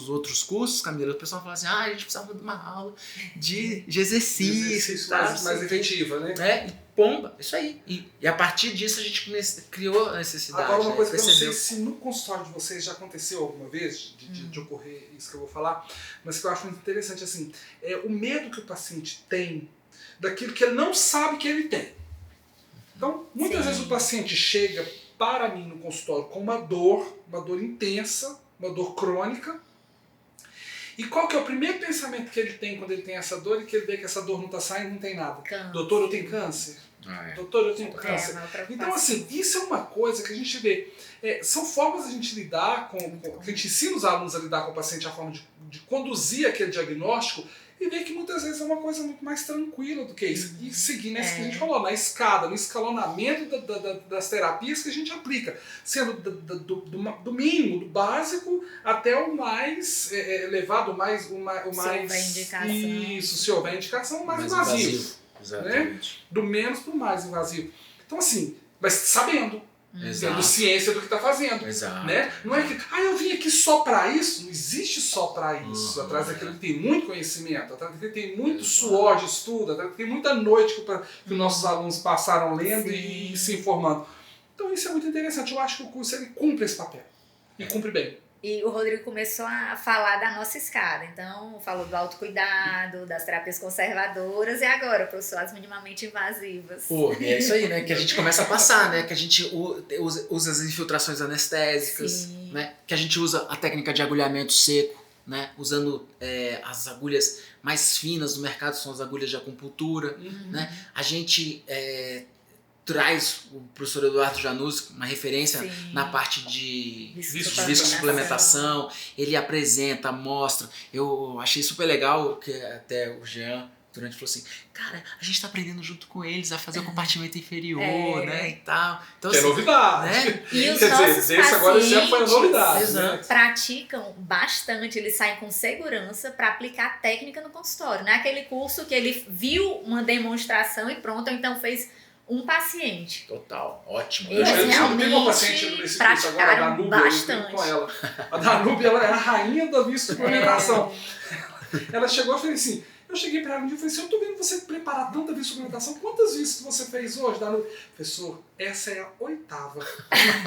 outros cursos, Camila, o pessoal fala assim, a gente precisava de uma aula de exercício. Mais efetiva, né? E pomba, isso aí. E a partir disso a gente criou a necessidade. Agora uma coisa que eu não percebeu. sei se no consultório de vocês já aconteceu alguma vez, de ocorrer isso que eu vou falar, mas que eu acho muito interessante, assim, é o medo que o paciente tem daquilo que ele não sabe que ele tem. Então, muitas vezes o paciente chega para mim no consultório com uma dor intensa, uma dor crônica, e qual que é o primeiro pensamento que ele tem quando ele tem essa dor e que ele vê que essa dor não está saindo, não tem nada? Câncer. Doutor, eu tenho câncer? Doutor, eu tenho câncer? Então, assim, isso é uma coisa que a gente vê. São formas de a gente lidar que a gente ensina os alunos a lidar com o paciente, a forma de conduzir aquele diagnóstico e ver que muitas vezes é uma coisa muito mais tranquila do que isso. E seguir nessa que a gente falou, na escada, no escalonamento das terapias que a gente aplica, sendo do mínimo, do básico, até o mais elevado, o mais... Se houver indicação. Isso, se houver indicação, o mais invasivo. Exatamente. Né? Do menos para o mais invasivo. Então, assim, mas sabendo. Tendo ciência do que está fazendo. Exato. Né? Não é que, eu vim aqui só para isso. Não existe só para isso. Atrás daquilo que tem muito conhecimento, atrás daquilo que tem muito suor de estudo, atrás daquilo que tem muita noite que nossos alunos passaram lendo e se informando. Então isso é muito interessante. Eu acho que o curso ele cumpre esse papel. E cumpre bem. E o Rodrigo começou a falar da nossa escada. Então, falou do autocuidado, das terapias conservadoras e agora, professor, as minimamente invasivas. Pô, é isso aí, né? Que a gente começa a passar, né? Que a gente usa as infiltrações anestésicas, né? Que a gente usa a técnica de agulhamento seco, né? Usando as agulhas mais finas do mercado, são as agulhas de acupuntura, né? A gente... traz o professor Eduardo Januzzi, uma referência na parte de viscosuplementação, ele apresenta, mostra. Eu achei super legal que até o Jean Durante falou assim, cara, a gente tá aprendendo junto com eles a fazer o compartimento inferior, né, e tal. Então, que assim, é novidade. Né? E os quer nossos dizer, esse agora esse ano foi a novidade. Exato. Praticam bastante, eles saem com segurança para aplicar a técnica no consultório. Não é aquele curso que ele viu uma demonstração e pronto, ou então fez um paciente. Total, ótimo. Eles Eu tenho uma paciente nesse curso agora, a Danúbia, bastante. com ela. A Danúbia, ela é a rainha da viscosuplementação. Ela chegou e falou assim, eu cheguei para ela um dia e falei assim, eu tô vendo você preparar tanta viscosuplementação, quantas viscos que você fez hoje, Danúbia? Professor, essa é a 8ª.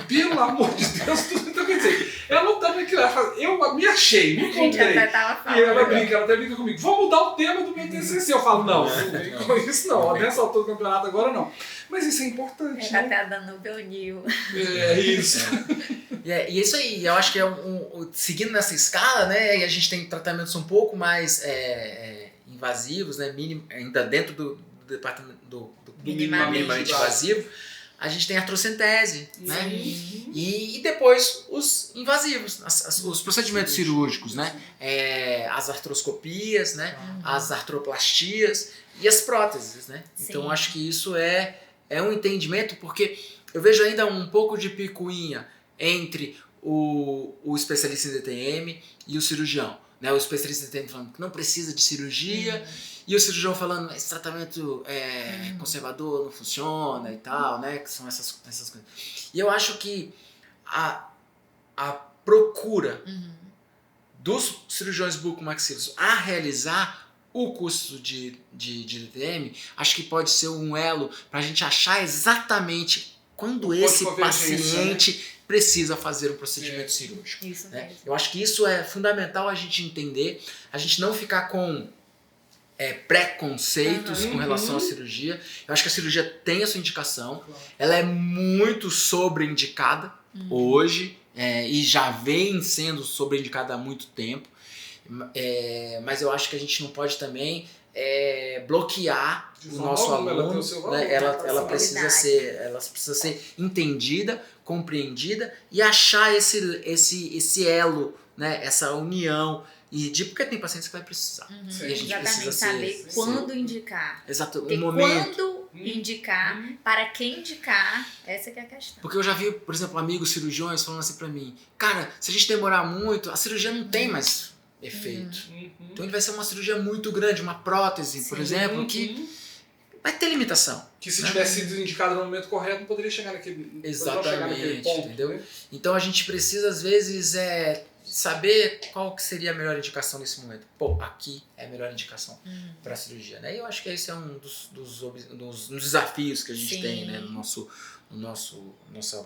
Pelo amor de Deus, tudo. Então quer dizer, ela não tá naquilo, eu me achei, me encontrei. E ela até brinca comigo, vou mudar o tema do meu TCC. Eu falo, não vem com isso não, nessa altura do campeonato agora não. Mas isso é importante, né? Até a Danúbia uniu. É isso. E é isso aí, eu acho que seguindo nessa escala, né, e a gente tem tratamentos um pouco mais invasivos, né, ainda dentro do departamento do minimamente invasivo, a gente tem a artrocentese, né? Sim. E depois os invasivos, os procedimentos cirúrgicos, né? As artroscopias, né? As artroplastias e as próteses, né? Sim. Então acho que isso é um entendimento, porque eu vejo ainda um pouco de picuinha entre o especialista em DTM e o cirurgião, né? O especialista em DTM falando que não precisa de cirurgia, e o cirurgião falando esse tratamento conservador não funciona e tal, né? Que são essas coisas. E eu acho que a procura dos cirurgiões bucomaxílicos a realizar o curso de DTM, acho que pode ser um elo para a gente achar exatamente quando esse paciente precisa fazer um procedimento cirúrgico. Isso né? mesmo. Eu acho que isso é fundamental a gente entender, a gente não ficar com preconceitos com relação à cirurgia. Eu acho que a cirurgia tem a sua indicação, ela é muito sobreindicada hoje, e já vem sendo sobreindicada há muito tempo, mas eu acho que a gente não pode também bloquear o nosso aluno, né? Ela precisa ser entendida, compreendida e achar esse elo, né? Essa união. Porque tem pacientes que vai precisar. E a gente precisa saber quando indicar. Exato, o momento. Quando indicar, para quem indicar, essa que é a questão. Porque eu já vi, por exemplo, amigos cirurgiões falando assim pra mim, cara, se a gente demorar muito, a cirurgia não tem mais efeito. Então ele vai ser uma cirurgia muito grande, uma prótese, por exemplo, que vai ter limitação. Que se tivesse sido indicado no momento correto, não poderia chegar naquele, naquele ponto. Entendeu? Né? Então a gente precisa, às vezes, saber qual que seria a melhor indicação nesse momento. Aqui é a melhor indicação para a cirurgia. Né? E eu acho que esse é um dos desafios que a gente tem, né? Nossa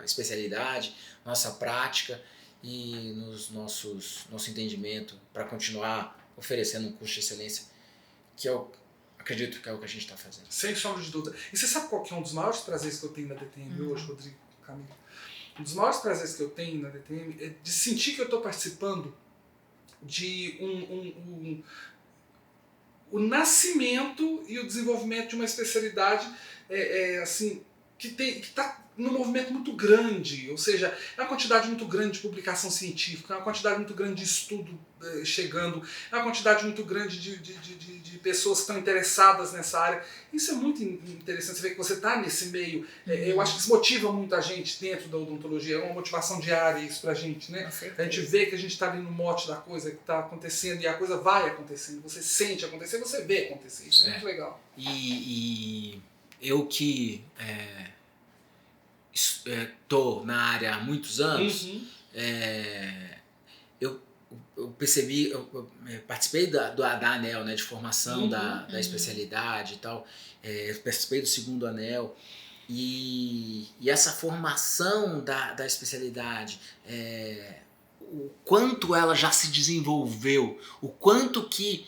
especialidade, nossa prática e nosso entendimento para continuar oferecendo um curso de excelência, que eu acredito que é o que a gente está fazendo. Sem sombra de dúvida. E você sabe qual que é um dos maiores prazeres que eu tenho na DTM hoje, Rodrigo, Camila? Um dos maiores prazeres que eu tenho na DTM é de sentir que eu estou participando de o nascimento e o desenvolvimento de uma especialidade assim, que está num movimento muito grande, ou seja, é uma quantidade muito grande de publicação científica, é uma quantidade muito grande de estudo chegando, é uma quantidade muito grande de pessoas que estão interessadas nessa área. Isso é muito interessante, você vê que você está nesse meio. Eu acho que isso motiva muita gente dentro da odontologia, é uma motivação diária isso pra gente, né? A gente vê que a gente está ali no mote da coisa que está acontecendo e a coisa vai acontecendo, você sente acontecer, você vê acontecer, isso é muito legal. E eu que estou na área há muitos anos, eu percebi, eu participei da ANEL, né, de formação da especialidade e tal, participei do segundo ANEL, e essa formação da especialidade, o quanto ela já se desenvolveu, o quanto que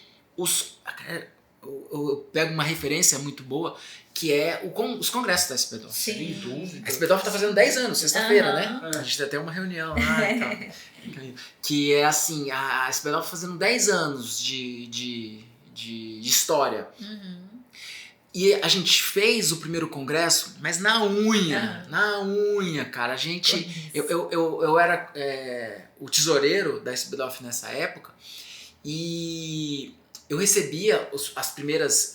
eu pego uma referência muito boa, que é os congressos da SPDOF. Sem dúvida. A SPDOF está fazendo 10 anos, sexta-feira, né? A gente tem até uma reunião lá e tal. Que é assim, a SPDOF fazendo 10 anos de história. E a gente fez o primeiro congresso, mas na unha, cara. A gente, eu era o tesoureiro da SPDOF nessa época, e eu recebia as primeiras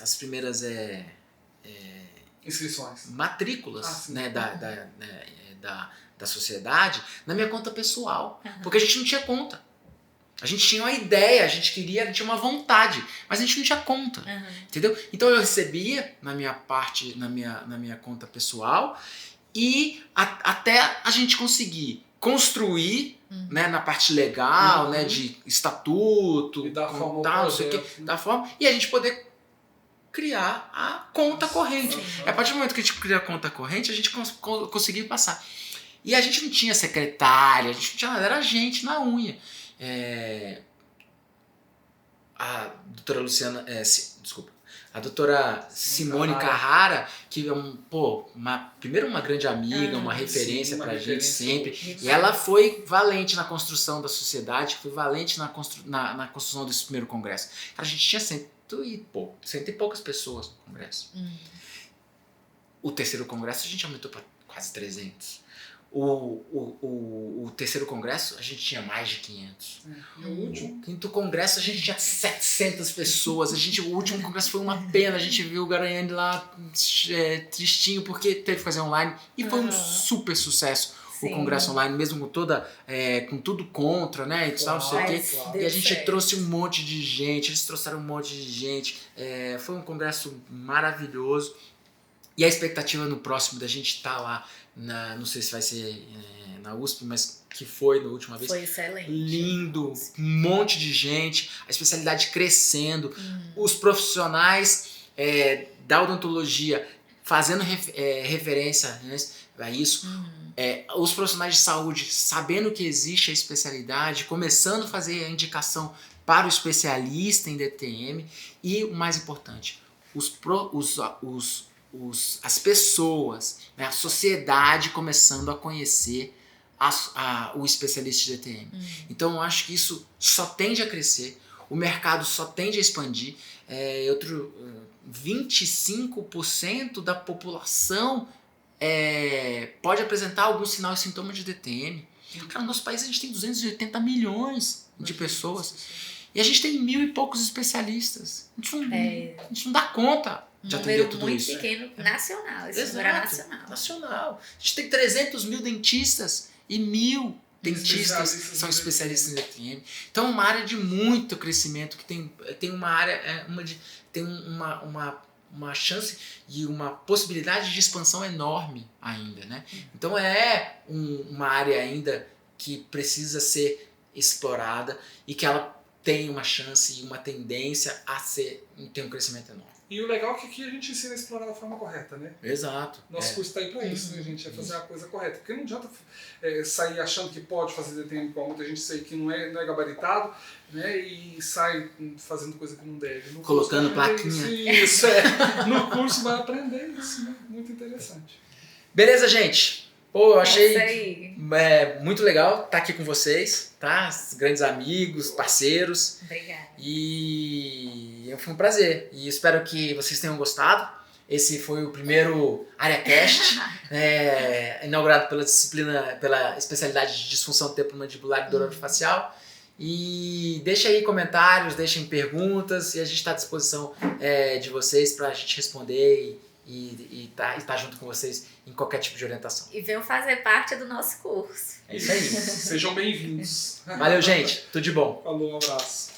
inscrições, matrículas, né, da sociedade na minha conta pessoal, porque a gente não tinha conta. A gente tinha uma ideia, a gente tinha uma vontade, mas a gente não tinha conta, entendeu? Então eu recebia na minha conta pessoal, e até a gente conseguir construir, né, na parte legal, né, de estatuto, e dar forma tal, não sei o que, dar forma, e a gente poder criar a conta corrente. A partir do momento que a gente cria a conta corrente, a gente conseguiu passar. E a gente não tinha secretária, a gente não tinha nada, era a gente na unha. A doutora Luciana, a doutora Simone Carrara, que é primeiro uma grande amiga, uma referência pra gente sempre, e ela foi valente na construção da sociedade, foi valente na construção desse primeiro congresso. A gente tinha cento e poucas pessoas no congresso. O terceiro congresso a gente aumentou para quase 300. O terceiro congresso a gente tinha mais de 500. E o último? O quinto congresso a gente tinha 700 pessoas. O último congresso foi uma pena. A gente viu o Garanhani lá tristinho porque teve que fazer online. E foi um super sucesso. Sim. O congresso online, mesmo com com tudo contra, né? E tal, não sei o quê. E a gente trouxe um monte de gente. Eles trouxeram um monte de gente. Foi um congresso maravilhoso. E a expectativa no próximo da gente estar lá, não sei se vai ser na USP, mas que foi na última vez. Foi excelente. Lindo, um monte de gente, a especialidade crescendo, os profissionais da odontologia fazendo referência, né, a isso, os profissionais de saúde sabendo que existe a especialidade, começando a fazer a indicação para o especialista em DTM e, o mais importante, as pessoas, né, a sociedade começando a conhecer o especialista de DTM. Então eu acho que isso só tende a crescer, o mercado só tende a expandir. 25% da população pode apresentar algum sinal e sintoma de DTM. Cara, no nosso país a gente tem 280 milhões de pessoas e a gente tem 1.000 e poucos especialistas. A gente não dá conta de atender tudo isso. Um número muito pequeno, nacional. Esse número é nacional. A gente tem 300 mil dentistas e 1.000 dentistas são especialistas em DTM. Então é uma área de muito crescimento, que tem uma área, tem uma chance e uma possibilidade de expansão enorme ainda, né? Então é uma área ainda que precisa ser explorada e que ela tem uma chance e uma tendência a ter um crescimento enorme. E o legal é que aqui a gente ensina a explorar da forma correta, né? Exato. Nosso curso está aí para isso, né, gente? É fazer a coisa correta. Porque não adianta sair achando que pode fazer DTM com muita gente sei que não é gabaritado, né? E sai fazendo coisa que não deve. No colocando plaquinha. Isso, No curso vai aprender isso, né? Muito interessante. Beleza, gente? Pô, eu achei muito legal estar aqui com vocês, tá? Grandes amigos, parceiros. Obrigada. E foi um prazer. E espero que vocês tenham gostado. Esse foi o primeiro AreaCast, inaugurado pela especialidade de disfunção temporomandibular e dor orofacial. E deixem aí comentários, deixem perguntas e a gente está à disposição de vocês para a gente responder e tá junto com vocês em qualquer tipo de orientação. E venham fazer parte do nosso curso. É isso aí. Sejam bem-vindos. Valeu, gente. Tudo de bom. Falou, um abraço.